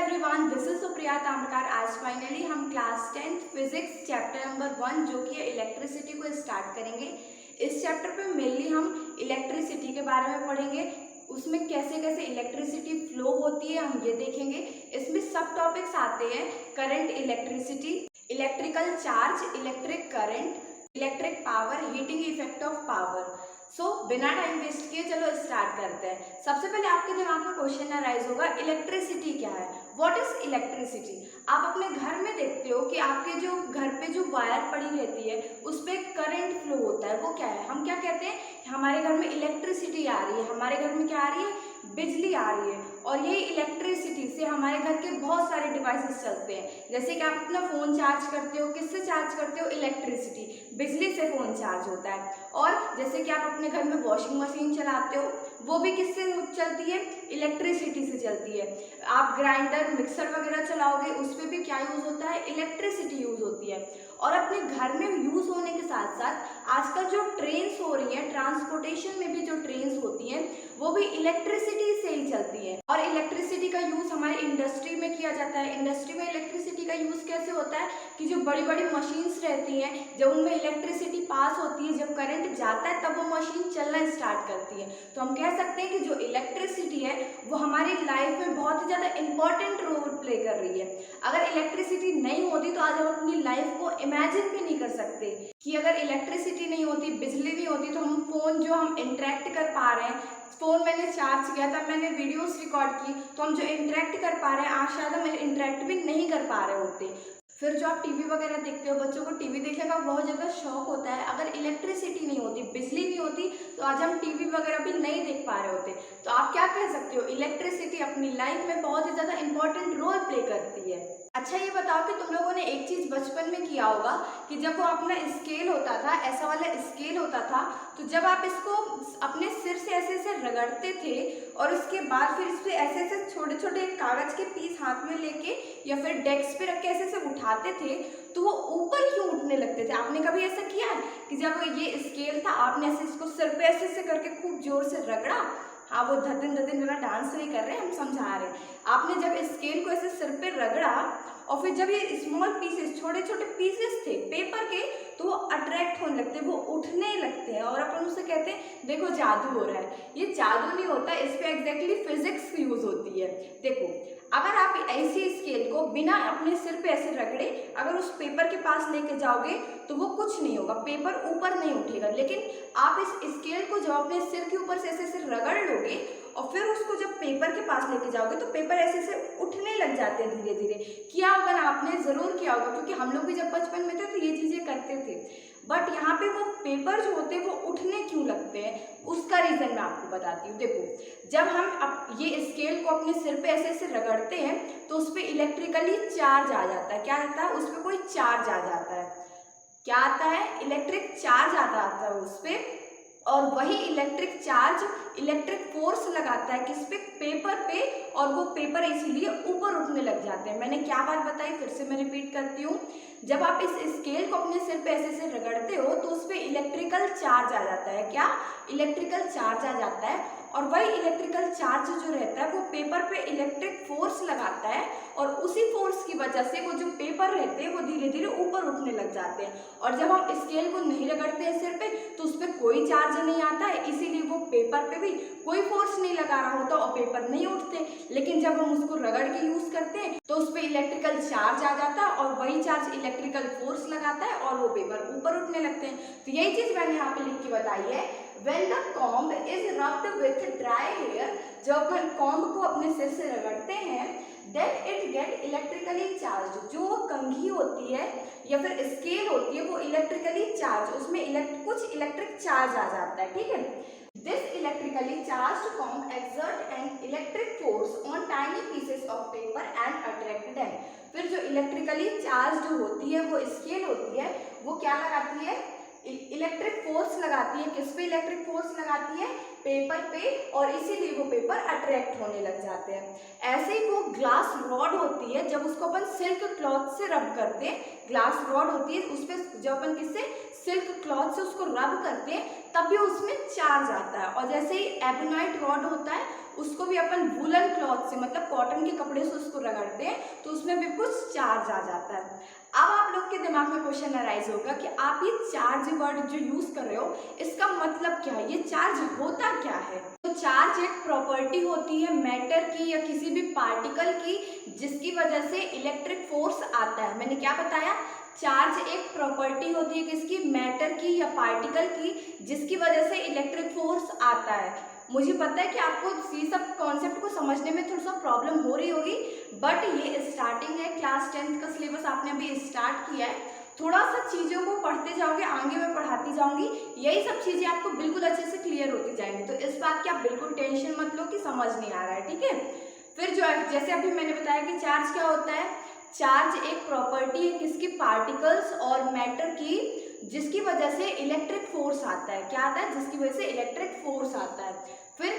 Everyone, this is Supriya Tamrakar. आज finally हम class 10th physics chapter number 1 जो कि है इलेक्ट्रिसिटी को स्टार्ट करेंगे। इस चैप्टर पे मेनली हम इलेक्ट्रिसिटी के बारे में पढ़ेंगे, उसमें कैसे कैसे इलेक्ट्रिसिटी फ्लो होती है हम ये देखेंगे। इसमें सब टॉपिक्स आते हैं: current, electricity, electrical charge, electric current, electric power, heating effect of power. बिना टाइम वेस्ट किए चलो स्टार्ट करते हैं। सबसे पहले आपके दिमाग में क्वेश्चन अराइज होगा, इलेक्ट्रिसिटी क्या है? What is electricity? आप अपने घर में देखते हो कि आपके जो घर पे जो वायर पड़ी रहती है उस पर करंट फ्लो होता है, वो क्या है? हम क्या कहते हैं? हमारे घर में इलेक्ट्रिसिटी आ रही है, हमारे घर में क्या आ रही है? बिजली आ रही है। और ये इलेक्ट्रिसिटी से हमारे घर के बहुत सारे डिवाइसेस चलते हैं। जैसे कि आप अपना फ़ोन चार्ज करते हो, किससे चार्ज करते हो? इलेक्ट्रिसिटी, बिजली से फ़ोन चार्ज होता है। और जैसे कि आप अपने घर में वॉशिंग मशीन चलाते हो, वो भी किससे चलती है? इलेक्ट्रिसिटी से चलती है। आप ग्राइंडर, मिक्सर वगैरह चलाओगे, उस पर भी क्या यूज़ होता है? इलेक्ट्रिसिटी यूज़ होती है। और अपने घर में यूज़ होने के साथ साथ आजकल जो ट्रेन्स हो रही हैं, ट्रांसपोर्टेशन में भी जो ट्रेन्स होती हैं वो भी इलेक्ट्रिसिटी से ही चलती है। और इलेक्ट्रिसिटी का यूज़ हमारे इंडस्ट्री में किया जाता है। इंडस्ट्री में इलेक्ट्रिसिटी का यूज़ कैसे होता है कि जो बड़ी बड़ी मशीन्स रहती हैं, जब उनमें इलेक्ट्रिसिटी पास होती है, जब करंट जाता है तब वो मशीन चलना स्टार्ट करती है। तो हम कह सकते हैं कि जो इलेक्ट्रिसिटी है वो हमारी लाइफ में बहुत ही ज़्यादा इंपॉर्टेंट रोल प्ले कर रही है। अगर इलेक्ट्रिसिटी नहीं होती तो आज हम अपनी लाइफ को इमेजिन भी नहीं कर सकते कि अगर इलेक्ट्रिसिटी नहीं होती, बिजली नहीं होती, तो हम फ़ोन जो हम इंटरेक्ट कर पा रहे हैं, फ़ोन मैंने चार्ज किया था, मैंने वीडियोस रिकॉर्ड की, तो हम जो इंटरेक्ट कर पा रहे हैं आज शायद हम इंटरेक्ट भी नहीं कर पा रहे होते। फिर जो आप टीवी वगैरह देखते हो, बच्चों को टीवी देखने का बहुत ज़्यादा शौक होता है। अगर इलेक्ट्रिसिटी नहीं होती, बिजली नहीं होती, तो आज हम टीवी वगैरह भी नहीं देख पा रहे होते। तो आप क्या कह सकते हो? इलेक्ट्रिसिटी अपनी लाइफ में बहुत ही ज़्यादा इंपॉर्टेंट रोल प्ले करती है। अच्छा, ये बताओ कि तुम लोगों ने एक चीज़ बचपन में किया होगा कि जब वो अपना स्केल होता था, ऐसा वाला स्केल होता था, तो जब आप इसको अपने सिर से ऐसे ऐसे रगड़ते थे और उसके बाद फिर इस पर ऐसे ऐसे छोटे छोटे कागज़ के पीस हाथ में लेके या फिर डेस्क पे रख के ऐसे ऐसे उठाते थे, तो वो ऊपर क्यों उठने लगते थे? आपने कभी ऐसा किया है कि जब ये स्केल था आपने ऐसे इसको सिर पे ऐसे ऐसे करके खूब जोर से रगड़ा? हाँ, वो धतिन धतिन वाला डांस नहीं कर रहे हैं, हम समझा रहे हैं। आपने जब स्केल को ऐसे सिर पे रगड़ा और फिर जब ये स्मॉल पीसेस, छोटे छोटे पीसेस थे पेपर के, तो वो अट्रैक्ट होने लगते हैं, वो उठने लगते हैं और अपन उसे कहते हैं देखो जादू हो रहा है। ये जादू नहीं होता, इस पे एग्जैक्टली फिजिक्स की यूज होती है। देखो, अगर आप ऐसी स्केल को बिना अपने सिर पे ऐसे रगड़े अगर उस पेपर के पास लेके जाओगे तो वो कुछ नहीं होगा, पेपर ऊपर नहीं उठेगा। लेकिन आप इस स्केल को जब अपने सिर के ऊपर से ऐसे ऐसे रगड़ लोगे और फिर उसको जब पेपर के पास लेके जाओगे तो पेपर ऐसे ऐसे उठने लग जाते हैं धीरे धीरे। किया होगा ना, आपने ज़रूर किया होगा, क्योंकि हम लोग भी जब बचपन में थे तो ये चीज़ें करते थे। बट यहाँ पे वो पेपर जो होते हैं वो उठने क्यों लगते हैं, उसका रीज़न मैं आपको बताती हूँ। देखो, जब हम ये स्केल को अपने सिर पे ऐसे ऐसे रगड़ते हैं तो उस पर इलेक्ट्रिकली चार्ज आ जाता है। क्या आता है? उस पर कोई चार्ज आ जाता है। क्या आता है? इलेक्ट्रिक चार्ज आता है उस पर। और वही इलेक्ट्रिक चार्ज इलेक्ट्रिक फोर्स लगाता है किस पे? पेपर पे। और वो पेपर इसीलिए ऊपर उठने लग जाते हैं। मैंने क्या बात बताई, फिर से मैं रिपीट करती हूँ। जब आप इस स्केल को अपने सिर पे ऐसे ऐसे रगड़ते हो तो उस पर इलेक्ट्रिकल चार्ज आ जाता है। क्या? इलेक्ट्रिकल चार्ज आ जाता है। और वही इलेक्ट्रिकल चार्ज जो रहता है वो पेपर पे इलेक्ट्रिक फोर्स लगाता है और उसी फोर्स की वजह से वो जो पेपर रहते हैं वो धीरे धीरे ऊपर उठने लग जाते हैं। और जब हम स्केल को नहीं रगड़ते हैं सिर पे तो उस पर कोई चार्ज नहीं आता है, इसीलिए वो पेपर पे भी कोई फोर्स नहीं लगा रहा होता और पेपर नहीं उठते। लेकिन जब हम उसको रगड़ के यूज करते हैं तो उस पर इलेक्ट्रिकल चार्ज आ जाता है और वही चार्ज इलेक्ट्रिकल फोर्स लगाता है और वो पेपर ऊपर उठने लगते हैं। तो यही चीज मैंने यहाँ पे लिख के बताई है। When the comb is rubbed with dry hair, जब अपन कॉम्ब को अपने सिर से रगड़ते हैं, then it get electrically charged। जो कंघी होती है या फिर स्केल होती है वो इलेक्ट्रिकली चार्ज, उसमें कुछ इलेक्ट्रिक चार्ज आ जाता है, ठीक है। This electrically charged comb exert an electric force on tiny pieces of paper and attract them। फिर जो इलेक्ट्रिकली चार्ज होती है वो स्केल होती है, वो क्या लगाती है? इलेक्ट्रिक फोर्स लगाती है। किस पे इलेक्ट्रिक फोर्स लगाती है? पेपर पे। और इसीलिए वो पेपर अट्रैक्ट होने लग जाते हैं। ऐसे ही वो ग्लास रॉड होती है, जब उसको अपन सिल्क क्लॉथ से रब करते हैं, ग्लास रॉड होती है उस पर जब अपन किससे? सिल्क क्लॉथ से उसको रब करते हैं तब भी उसमें चार्ज आता है। और जैसे ही एबोनाइट रॉड होता है उसको भी अपन वूलन क्लॉथ से मतलब कॉटन के कपड़े से उसको रगड़ते हैं तो उसमें भी कुछ चार्ज आ जाता है। अब आप लोग के दिमाग में क्वेश्चन अराइज होगा कि आप ये चार्ज वर्ड जो यूज कर रहे हो इसका मतलब क्या है, ये चार्ज होता क्या है। तो चार्ज एक प्रॉपर्टी होती है मैटर की या किसी भी पार्टिकल की जिसकी वजह से इलेक्ट्रिक फोर्स आता है। मैंने क्या बताया, चार्ज एक प्रॉपर्टी होती है किसकी, मैटर की या पार्टिकल की जिसकी वजह से इलेक्ट्रिक फोर्स आता है। मुझे पता है कि आपको ये सब कॉन्सेप्ट को समझने में थोड़ा सा प्रॉब्लम हो रही होगी, बट ये स्टार्टिंग है, क्लास 10th का सिलेबस आपने अभी स्टार्ट किया है, थोड़ा सा चीज़ों को पढ़ते जाओगे, आगे मैं पढ़ाती जाऊंगी, यही सब चीज़ें आपको बिल्कुल अच्छे से क्लियर होती जाएंगी। तो इस बात की आप बिल्कुल टेंशन मत लो कि समझ नहीं आ रहा है, ठीक है। फिर जो है जैसे अभी मैंने बताया कि चार्ज क्या होता है, चार्ज एक प्रॉपर्टी है किसकी, पार्टिकल्स और मैटर की जिसकी वजह से इलेक्ट्रिक फोर्स आता है। क्या आता है, जिसकी वजह से इलेक्ट्रिक फोर्स आता है। फिर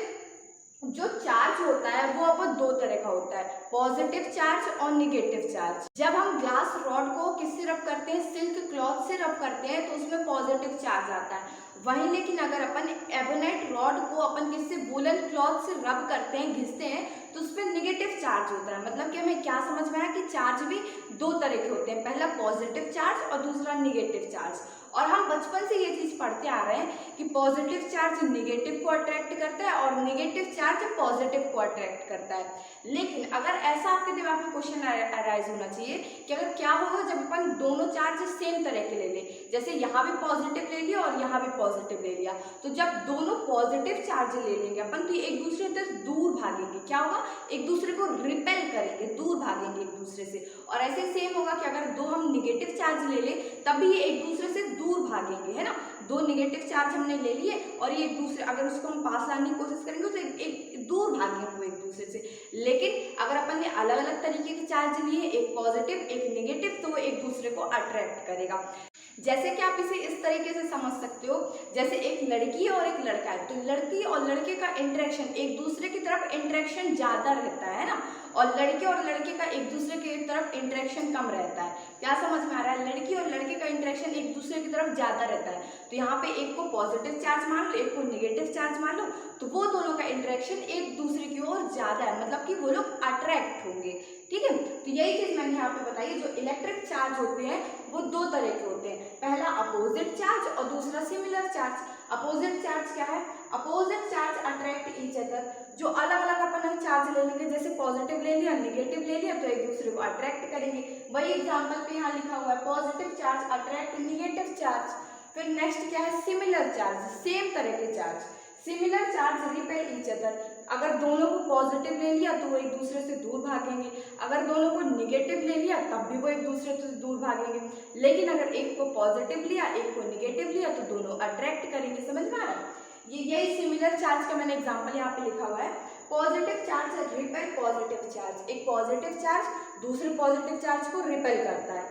जो चार्ज होता है वो अपन दो तरह का होता है, पॉजिटिव चार्ज और निगेटिव चार्ज। जब हम ग्लास रॉड को किससे रब करते हैं, सिल्क क्लॉथ से रब करते हैं तो उसमें पॉजिटिव चार्ज आता है। वहीं लेकिन अगर अपन एबोनाइट रॉड को अपन किससे, वूलन क्लॉथ से रब करते हैं, घिसते हैं तो उस पर निगेटिव चार्ज होता है। मतलब कि हमें क्या समझ में आया कि चार्ज भी दो तरह के होते हैं, पहला पॉजिटिव चार्ज और दूसरा निगेटिव चार्ज। और हम बचपन से ये चीज पढ़ते आ रहे हैं कि पॉजिटिव चार्ज निगेटिव को अट्रैक्ट करता है और निगेटिव चार्ज पॉजिटिव को अट्रैक्ट करता है। लेकिन अगर ऐसा आपके दिमाग में क्वेश्चन अराइज होना चाहिए कि अगर क्या होगा जब अपन दोनों चार्ज सेम तरह के ले लें, जैसे यहाँ भी पॉजिटिव ले लिया और यहाँ भी पॉजिटिव ले लिया, तो जब दोनों पॉजिटिव चार्ज ले लेंगे अपन तो एक दूसरे से दूर भागेंगे, क्या होगा, एक दूसरे को रिपेल करेंगे, दूर भागेंगे एक दूसरे से। और ऐसे सेम होगा कि अगर दो हम निगेटिव चार्ज ले लें तब भी ये एक दूसरे से दूर भागेंगे, है ना। दो निगेटिव चार्ज हमने ले लिए और ये एक दूसरे, अगर उसको हम पास लाने की कोशिश करेंगे तो एक दूर भागेंगे वो एक दूसरे से। लेकिन अगर अपन ने अलग अलग तरीके के चार्ज लिए, एक पॉजिटिव एक निगेटिव, तो वो एक दूसरे को अट्रैक्ट करेगा। जैसे कि आप इसे इस तरीके से समझ सकते हो, जैसे एक लड़की और एक लड़का है, तो लड़की और लड़के का इंटरेक्शन, एक दूसरे की तरफ इंटरेक्शन ज्यादा रहता है ना, और लड़के और लड़के का एक दूसरे की तरफ इंटरेक्शन कम रहता है। क्या समझ में आ रहा है, लड़की और लड़के का इंटरेक्शन एक दूसरे की तरफ ज्यादा रहता है। तो यहाँ पे एक को पॉजिटिव चार्ज मान लो, एक को निगेटिव चार्ज मान लो, तो वो दोनों का इंटरेक्शन एक दूसरे की ओर ज्यादा है, मतलब कि वो लोग अट्रैक्ट होंगे, ठीक है। तो यही चीज मैंने यहाँ पे बताई, जो इलेक्ट्रिक चार्ज होते हैं वो दो तरह के होते हैं, पहला अपोजिट चार्ज और दूसरा सिमिलर चार्ज। अपोजिट चार्ज क्या है, opposite charge attract each other, जो अलग अलग अपन चार्ज ले लेंगे, जैसे पॉजिटिव ले लिया निगेटिव ले लिया तो एक दूसरे को अट्रैक्ट करेंगे। वही एग्जांपल पे यहाँ लिखा हुआ है, positive charge attract negative charge. फिर नेक्स्ट क्या है, सिमिलर चार्ज, सेम तरह के charge. Similar charge repel each other, अगर दोनों को पॉजिटिव ले लिया तो वो एक दूसरे से दूर भागेंगे, अगर दोनों को निगेटिव ले लिया तब भी वो एक दूसरे से दूर भागेंगे। लेकिन अगर एक को पॉजिटिव लिया एक को निगेटिव लिया तो दोनों अट्रैक्ट करेंगे। समझ में आ रहा है, यही सिमिलर चार्ज का मैंने एग्जांपल यहाँ पे लिखा हुआ है। Positive charge repel positive charge, एक पॉजिटिव चार्ज दूसरे पॉजिटिव चार्ज को रिपेल करता है।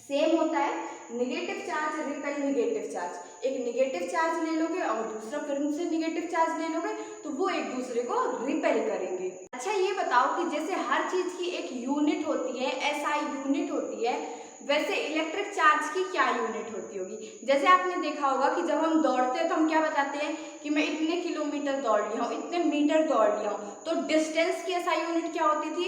सेम होता है negative charge repel negative charge, एक निगेटिव चार्ज ले लोगे और दूसरा फिर से निगेटिव चार्ज ले लोगे तो वो एक दूसरे को रिपेल करेंगे। अच्छा ये बताओ कि जैसे हर चीज की एक यूनिट होती है, एसआई यूनिट होती है, वैसे इलेक्ट्रिक चार्ज की क्या यूनिट होती होगी। जैसे आपने देखा होगा कि जब हम दौड़ते हैं तो हम क्या बताते हैं कि मैं इतने किलोमीटर दौड़ लिया हूँ, इतने मीटर दौड़ लिया हूँ, तो डिस्टेंस की एसआई यूनिट क्या होती थी,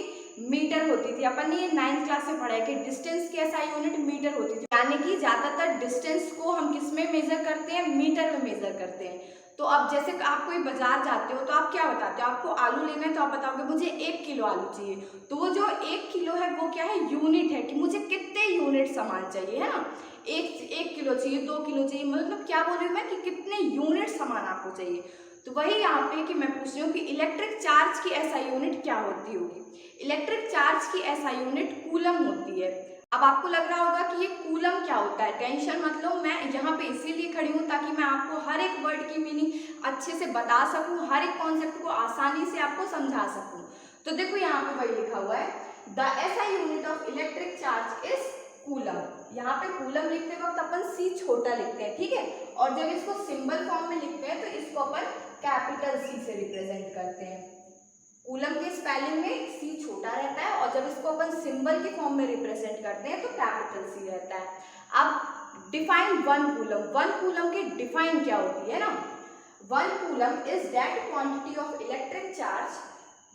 मीटर होती थी। अपन ने ये 9th क्लास में पढ़ा है कि डिस्टेंस की एसआई यूनिट मीटर होती थी, यानी कि ज्यादातर डिस्टेंस को हम किस में मेजर करते हैं, मीटर में मेजर करते हैं। तो अब जैसे आप कोई बाजार जाते हो तो आप क्या बताते हो, आपको आलू लेना है तो आप बताओगे मुझे 1 किलो आलू चाहिए, तो वो जो 1 किलो है वो क्या है, यूनिट है कि मुझे कितने यूनिट सामान चाहिए, है ना। एक किलो चाहिए, 2 किलो चाहिए, मतलब क्या बोल रही हूँ मैं कि कितने यूनिट सामान आपको चाहिए। तो वही यहाँ पे कि मैं पूछ रही हूँ कि इलेक्ट्रिक चार्ज की एसआई यूनिट क्या होती होगी। इलेक्ट्रिक चार्ज की एसआई यूनिट कूलम होती है। अब आपको लग रहा होगा कि ये कूलम क्या होता है, टेंशन मत लो, मैं यहाँ पे इसीलिए खड़ी हूँ ताकि मैं आपको हर एक वर्ड की मीनिंग अच्छे से बता सकूँ, हर एक कॉन्सेप्ट को आसानी से आपको समझा सकूँ। तो देखो यहाँ पे वही लिखा हुआ है, the SI unit of electric charge is coulomb. यहाँ पे कूलम लिखते वक्त अपन सी छोटा लिखते हैं, ठीक है, और जब इसको सिंबल फॉर्म में लिखते हैं तो इसको अपन कैपिटल सी से रिप्रेजेंट करते हैं। कूलम के स्पेलिंग में सी छोटा रहता है और जब इसको अपन सिंबल के फॉर्म में रिप्रेजेंट करते हैं तो कैपिटल सी रहता है। अब डिफाइन 1 कूलम, 1 कूलम की डिफाइन क्या होती है ना, 1 coulomb is that quantity of electric charge.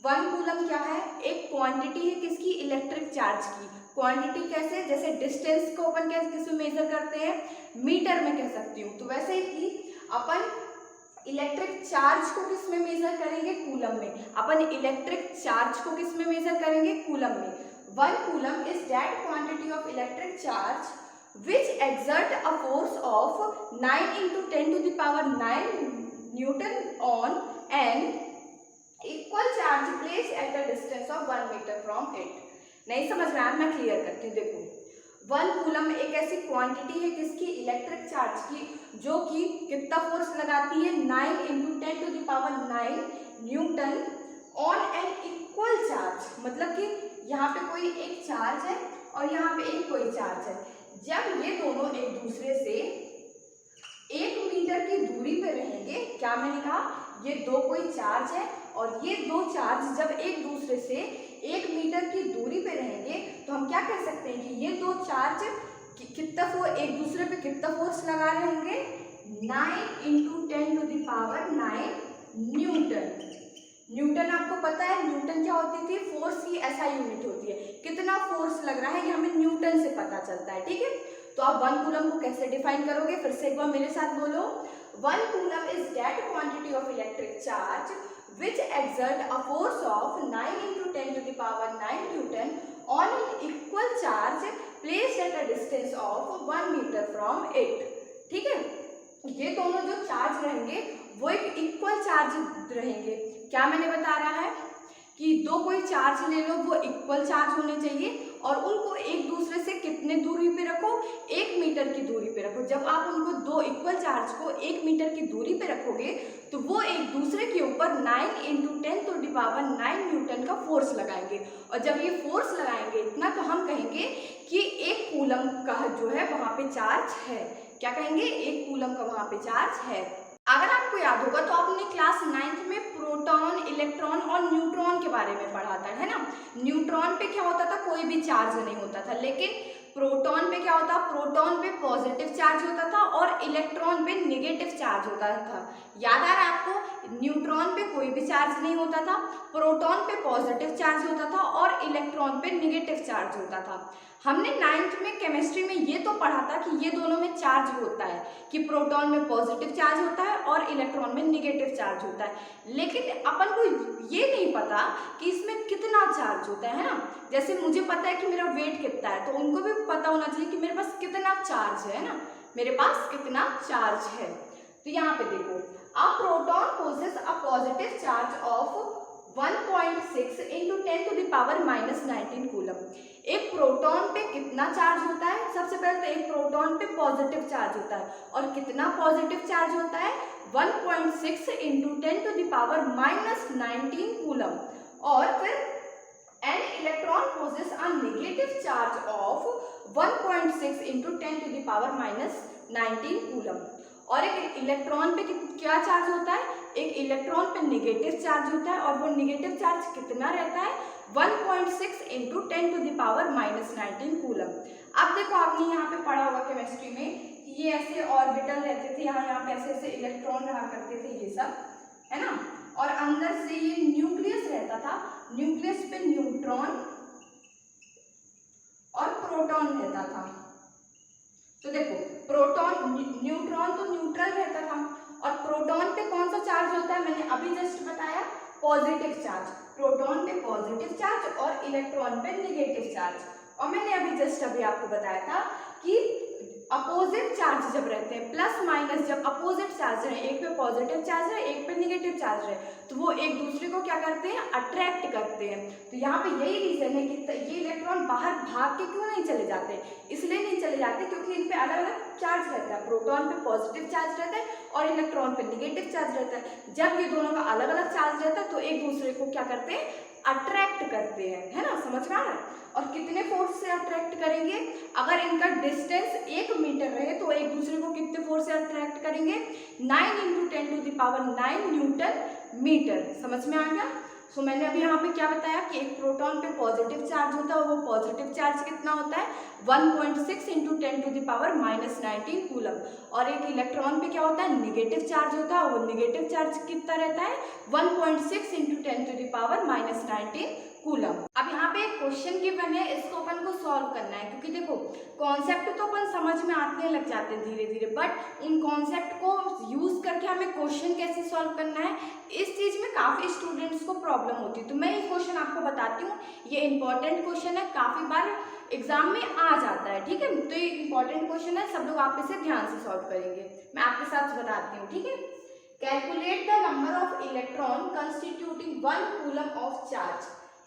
1 coulomb क्या है? एक क्वांटिटी है किसकी? इलेक्ट्रिक चार्ज की। क्वांटिटी कैसे? जैसे डिस्टेंस को अपन कैसे किस में मेजर करते हैं? मीटर में कह सकती हूँ। तो वैसे ही अपन इलेक्ट्रिक चार्ज को किस में मेजर करेंगे? कूलम में। अपन इलेक्ट्रिक चार्ज को किस में मेजर करेंगे? कूलम में। 1 coulomb is that quantity of electric charge which exert a force of 9 into 10 to the power 9 Newton on an equal charge placed at a distance of 1 meter from it। नहीं समझ रहा है? मैं clear करती हूँ। देखो 1 coulomb एक ऐसी क्वांटिटी है किसकी? इलेक्ट्रिक चार्ज की, जो कि कितना फोर्स लगाती है? 9 into 10 to the power 9 Newton on an equal charge. मतलब कि यहाँ पे कोई एक चार्ज है और यहाँ पे एक कोई चार्ज है। जब ये दोनों एक दूसरे से 1 मीटर की दूरी पे रहेंगे, क्या मैंने कहा? ये दो कोई चार्ज है और ये दो चार्ज जब एक दूसरे से 1 मीटर की दूरी पे रहेंगे तो हम क्या कह सकते हैं कि ये दो चार्ज कितना फोर्स एक दूसरे पे कितना फोर्स लगा रहे होंगे? 9 into 10 to the power 9 Newton. Newton आपको पता है न्यूटन क्या होती थी? फोर्स की ऐसा यूनिट होती है। कितना फोर्स लग रहा है ये हमें न्यूटन से पता चलता है। ठीक है, तो आप 1 कूलम को कैसे डिफाइन करोगे? फिर से एक बार मेरे साथ बोलो। 1 coulomb is that quantity of electric charge which exert a force of 9 into 10 to the power 9 Newton on an equal charge placed at a distance of 1 meter from it। ठीक है, ये दोनों जो चार्ज रहेंगे वो एक इक्वल चार्ज रहेंगे। क्या मैंने बता रहा है कि दो कोई चार्ज ले लो, वो इक्वल चार्ज होने चाहिए और उनको एक दूसरे से कितने दूरी पे रखो? 1 मीटर की दूरी पे रखो। जब आप उनको दो इक्वल चार्ज को 1 मीटर की दूरी पे रखोगे तो वो एक दूसरे के ऊपर 9 into 10 to the power 9 Newton का फोर्स लगाएंगे। और जब ये फोर्स लगाएंगे इतना, तो हम कहेंगे कि 1 कूलम का जो है वहां पे चार्ज है। क्या कहेंगे? 1 कूलम का वहां पे चार्ज है। अगर आपको याद होगा तो आपने क्लास 9th में प्रोटॉन, इलेक्ट्रॉन और न्यूट्रॉन के बारे में पढ़ा था, है ना। न्यूट्रॉन पे क्या होता था? कोई भी चार्ज नहीं होता था। लेकिन प्रोटॉन पे क्या होता? प्रोटॉन पे पॉजिटिव चार्ज होता था और इलेक्ट्रॉन पे नेगेटिव चार्ज होता था। याद आ रहा है आपको? न्यूट्रॉन पे कोई भी चार्ज नहीं होता था, प्रोटॉन पे पॉजिटिव चार्ज होता था और इलेक्ट्रॉन पे नेगेटिव चार्ज होता था। हमने 9th में केमिस्ट्री में ये तो पढ़ा था कि ये दोनों में चार्ज होता है, कि प्रोटॉन में पॉजिटिव चार्ज होता है और इलेक्ट्रॉन में नेगेटिव चार्ज होता है। लेकिन अपन को ये नहीं पता कि इसमें कितना चार्ज होता है ना। जैसे मुझे पता है कि मेरा वेट कितना है, तो उनको भी पता होना चाहिए कि मेरे पास कितना चार्ज है ना, मेरे पास कितना चार्ज है। तो यहाँ पे देखो, a proton possess a positive charge of 1.6 into 10 to the power -19 coulomb. एक प्रोटॉन पे कितना चार्ज होता है? सबसे पहले तो एक प्रोटॉन पे पॉजिटिव चार्ज होता है और कितना पॉजिटिव चार्ज होता है? 1.6 into 10 to the power -19 coulomb. और फिर an electron possess a negative charge of 1.6 into 10 to the power -19 coulomb. और एक इलेक्ट्रॉन पे क्या चार्ज होता है? एक इलेक्ट्रॉन पे नेगेटिव चार्ज होता है और वो नेगेटिव चार्ज कितना रहता है? 1.6 into 10 to the power -19 coulomb. अब देखो, आपने यहाँ पे पढ़ा होगा केमिस्ट्री में कि ये ऐसे ऑर्बिटल रहते थे, यहाँ पे ऐसे ऐसे इलेक्ट्रॉन रहा करते थे, ये सब है ना। और अंदर से ये न्यूक्लियस रहता था, न्यूक्लियस पे न्यूट्रॉन और प्रोटॉन रहता था। तो देखो, प्रोटॉन न्यूट्रॉन तो न्यूट्रल रहता था और प्रोटॉन पे कौन सा चार्ज होता है? मैंने अभी जस्ट बताया, पॉजिटिव चार्ज। प्रोटॉन पे पॉजिटिव चार्ज और इलेक्ट्रॉन पे नेगेटिव चार्ज। और मैंने अभी आपको बताया था कि अपोजिट चार्ज जब रहते हैं, प्लस माइनस जब अपोजिट चार्ज रहे, एक पे पॉजिटिव चार्ज है एक पे नेगेटिव चार्ज रहे, तो वो एक दूसरे को क्या करते हैं? अट्रैक्ट करते हैं। तो यहाँ पे यही रीजन है कि ये इलेक्ट्रॉन बाहर भाग के क्यों नहीं चले जाते? इसलिए नहीं चले जाते क्योंकि इन पे अलग अलग चार्ज रहता है। प्रोटॉन पे पॉजिटिव चार्ज रहता है और इलेक्ट्रॉन पे नेगेटिव चार्ज रहता है। जब ये दोनों का अलग अलग चार्ज रहता है तो एक दूसरे को क्या करते हैं? अट्रैक्ट करते हैं, है ना। समझ में आ रहा है? और कितने फोर्स से अट्रैक्ट करेंगे? अगर इनका डिस्टेंस 1 मीटर रहे तो एक दूसरे को कितने फोर्स से अट्रैक्ट करेंगे? 9 into 10 to the power 9 newton metre. समझ में आ गया? सो मैंने अभी यहाँ पे क्या बताया कि एक प्रोटॉन पे पॉजिटिव चार्ज होता है और वो पॉजिटिव चार्ज कितना होता है 1.6 इंटू 10⁻⁻19 कूलम, और एक इलेक्ट्रॉन पे क्या होता है निगेटिव चार्ज होता है, वो निगेटिव चार्ज कितना रहता है 1.6 इंटू 10⁻⁻19 कूलम। अब यहाँ पे एक क्वेश्चन गिवन है, इसको अपन को सॉल्व करना है, क्योंकि देखो कॉन्सेप्ट तो अपन समझ में आने लग जाते हैं धीरे धीरे, बट उन कॉन्सेप्ट को यूज करके हमें क्वेश्चन कैसे सॉल्व करना है इस चीज में काफी स्टूडेंट्स को प्रॉब्लम होती है। तो मैं ये क्वेश्चन आपको बताती हूँ, ये इंपॉर्टेंट क्वेश्चन है, काफी बार एग्जाम में आ जाता है, ठीक है। तो ये इंपॉर्टेंट क्वेश्चन है, सब लोग आप इसे ध्यान से सॉल्व करेंगे। मैं आपके साथ बताती हूँ, ठीक है। Calculate the number of electron constituting 1 coulomb of charge.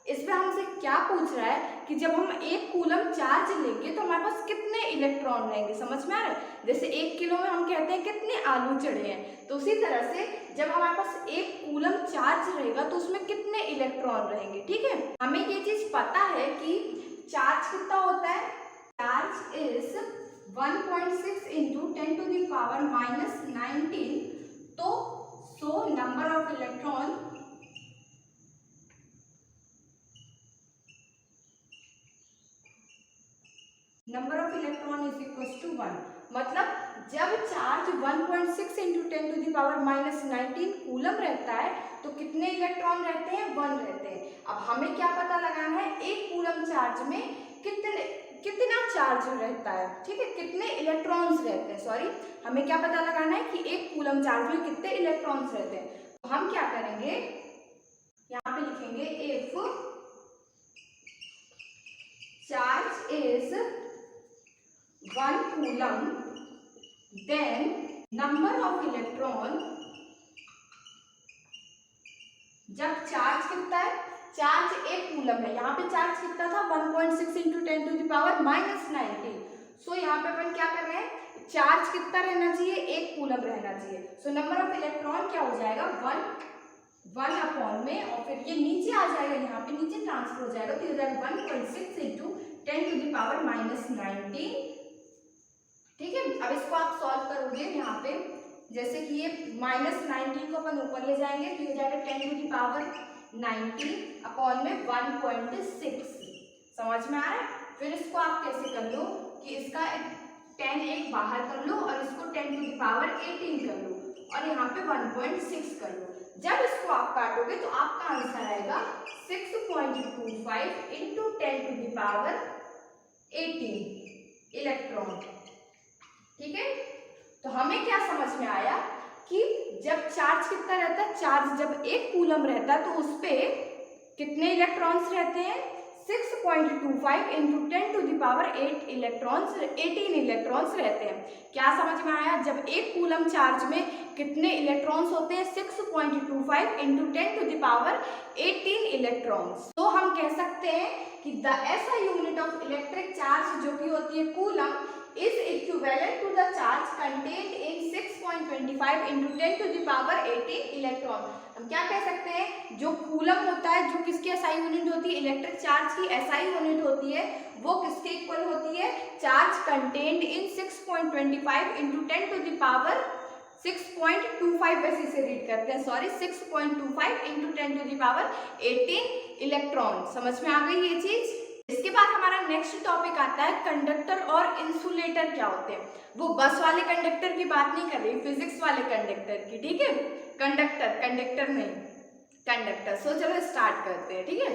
इसमें हमसे क्या पूछ रहा है कि जब हम 1 कूलम चार्ज लेंगे तो हमारे पास कितने इलेक्ट्रॉन रहेंगे, समझ में आ रहा है। जैसे 1 किलो में हम कहते हैं कितने आलू चढ़े हैं, तो उसी तरह से जब हमारे पास 1 कूलम चार्ज रहेगा तो उसमें कितने इलेक्ट्रॉन रहेंगे, ठीक है। हमें ये चीज पता है कि चार्ज कितना होता है, चार्ज इज 1.6 इंटू 10⁻⁻19, तो number of electron is equal to 1। मतलब जब चार्ज 1.6 इंटू 10⁻⁻19 कूलम रहता है तो कितने इलेक्ट्रॉन रहते हैं, 1 रहते हैं। अब हमें क्या पता लगाना है 1 कूलम चार्ज में कितना चार्ज रहता है, ठीक है, कितने इलेक्ट्रॉन्स रहते हैं, सॉरी, हमें क्या पता लगाना है कि 1 कूलम चार्ज में कितने इलेक्ट्रॉन्स रहते हैं। तो हम क्या करेंगे, यहाँ पे लिखेंगे if charge is 1 coulomb then number of electron, जब चार्ज कितना है, चार्ज 1 कूलम है, यहाँ पे चार्ज कितना था 1.6 इंटू 10⁻⁻19। सो यहाँ पे अपन क्या कर रहे हैं, चार्ज कितना रहना चाहिए, 1 कूलम रहना चाहिए। सो नंबर ऑफ इलेक्ट्रॉन क्या हो जाएगा 1 अपॉन में, और फिर ये नीचे आ जाएगा, यहाँ पे नीचे ट्रांसफर हो जाएगा, तो हो जाएगा 1.6 इंटू 10⁻⁻19, ठीक है। अब इसको आप सॉल्व करोगे, यहाँ पे जैसे कि ये -19 को अपन ऊपर ले जाएंगे तो ये हो जाएगा 10⁻19 अपॉन में 1.6, समझ में आ रहा है। फिर इसको आप कैसे कर लो कि इसका 10 एक बाहर कर लो और इसको 10⁻18 कर लो और यहाँ पे 1.6 कर लो। जब इसको आप काटोगे तो आपका आंसर आएगा 6.25 इंटू 10⁻18 इलेक्ट्रॉन, ठीक है। तो हमें क्या समझ में आया कि जब चार्ज कितना रहता है, चार्ज जब 1 कूलम रहता है तो उस पे कितने इलेक्ट्रॉन्स रहते हैं 6.25 इंटू 10⁸ इलेक्ट्रॉन्स 18 इलेक्ट्रॉन्स रहते हैं। क्या समझ में आया, जब 1 कूलम चार्ज में कितने इलेक्ट्रॉन्स होते हैं 6.25 इंटू 10⁸18 इलेक्ट्रॉन्स। तो हम कह सकते हैं कि the SI unit of electric charge जो कि होती है coulomb is equivalent to the charge contained in 6.25 into 10⁸18 electron. हम क्या कह सकते हैं, जो कूलम होता है, जो किसकी SI यूनिट होती है, इलेक्ट्रिक चार्ज की SI यूनिट होती है, वो किसके इक्वल होती है, चार्ज कंटेन्ड इन 6.25 into 10⁻6.25 वैसे इसे रीड करते हैं, सॉरी 6.25 into 10⁸18 इलेक्ट्रॉन। समझ में आ गई ये चीज। इसके बाद हमारा नेक्स्ट टॉपिक आता है कंडक्टर और इंसुलेटर क्या होते हैं। वो बस वाले कंडक्टर की बात नहीं कर रही, फिजिक्स वाले कंडक्टर की, ठीक है। कंडक्टर नहीं, कंडक्टर। सो चलो स्टार्ट करते हैं, ठीक है।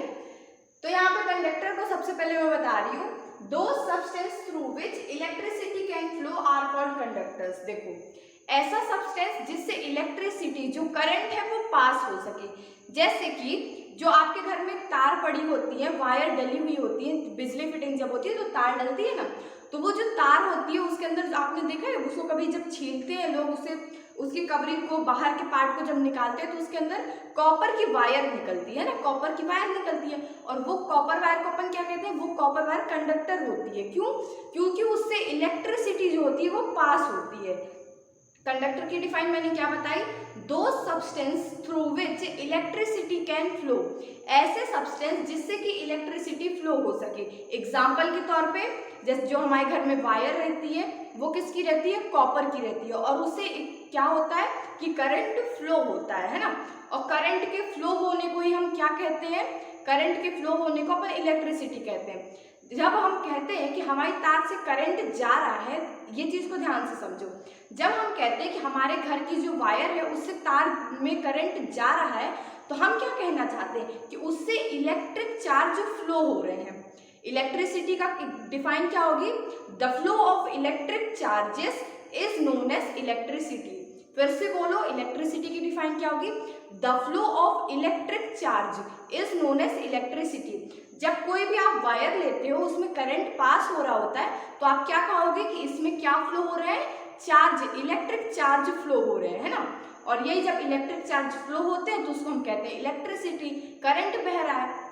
तो यहाँ पे कंडक्टर को सबसे पहले मैं बता रही हूँ, those substance through which electricity can flow are called conductors. देखो, ऐसा सब्सटेंस जिससे इलेक्ट्रिसिटी जो करंट है वो पास हो सके, जैसे कि जो आपके घर में तार पड़ी होती है, वायर डली हुई होती है, बिजली फिटिंग जब होती है तो तार डलती है ना, तो वो जो तार होती है उसके अंदर आपने देखा है, उसको कभी जब छीलते हैं लोग, उसे उसकी कवरिंग को, बाहर के पार्ट को जब निकालते हैं तो उसके अंदर कॉपर की वायर निकलती है ना, कॉपर की वायर निकलती है, और वो कॉपर वायर को अपन क्या कहते हैं, वो कॉपर वायर कंडक्टर होती है। क्यों? क्योंकि उससे इलेक्ट्रिसिटी जो होती है वो पास होती है, कंडक्टर की डिफाइन मैंने क्या बताई, दो substance through which electricity can flow, ऐसे सब्सटेंस जिससे कि इलेक्ट्रिसिटी फ्लो हो सके। एग्जाम्पल के तौर पे जैसे जो हमारे घर में वायर रहती है वो किसकी रहती है, कॉपर की रहती है, और उससे क्या होता है कि करंट फ्लो होता है ना, और करंट के फ्लो होने को ही हम क्या कहते हैं, करंट के फ्लो होने को अपन इलेक्ट्रिसिटी कहते हैं। जब हम कहते हैं कि हमारी तार से करंट जा रहा है, ये चीज को ध्यान से समझो, जब हम कहते हैं कि हमारे घर की जो वायर है उससे तार में करंट जा रहा है, तो हम क्या कहना चाहते हैं कि उससे इलेक्ट्रिक चार्ज फ्लो हो रहे हैं। इलेक्ट्रिसिटी का डिफाइन क्या होगी, the flow of electric charges is known as electricity. फिर से बोलो, इलेक्ट्रिसिटी की डिफाइन क्या होगी, the flow of electric charge is known as electricity. जब कोई भी आप वायर लेते हो उसमें करंट पास हो रहा होता है, तो आप क्या कहोगे कि इसमें क्या फ्लो हो रहा है, चार्ज, इलेक्ट्रिक चार्ज फ्लो हो रहे हैं, है ना। और यही जब इलेक्ट्रिक चार्ज फ्लो होते हैं तो उसको हम कहते हैं इलेक्ट्रिसिटी, करंट बह रहा है।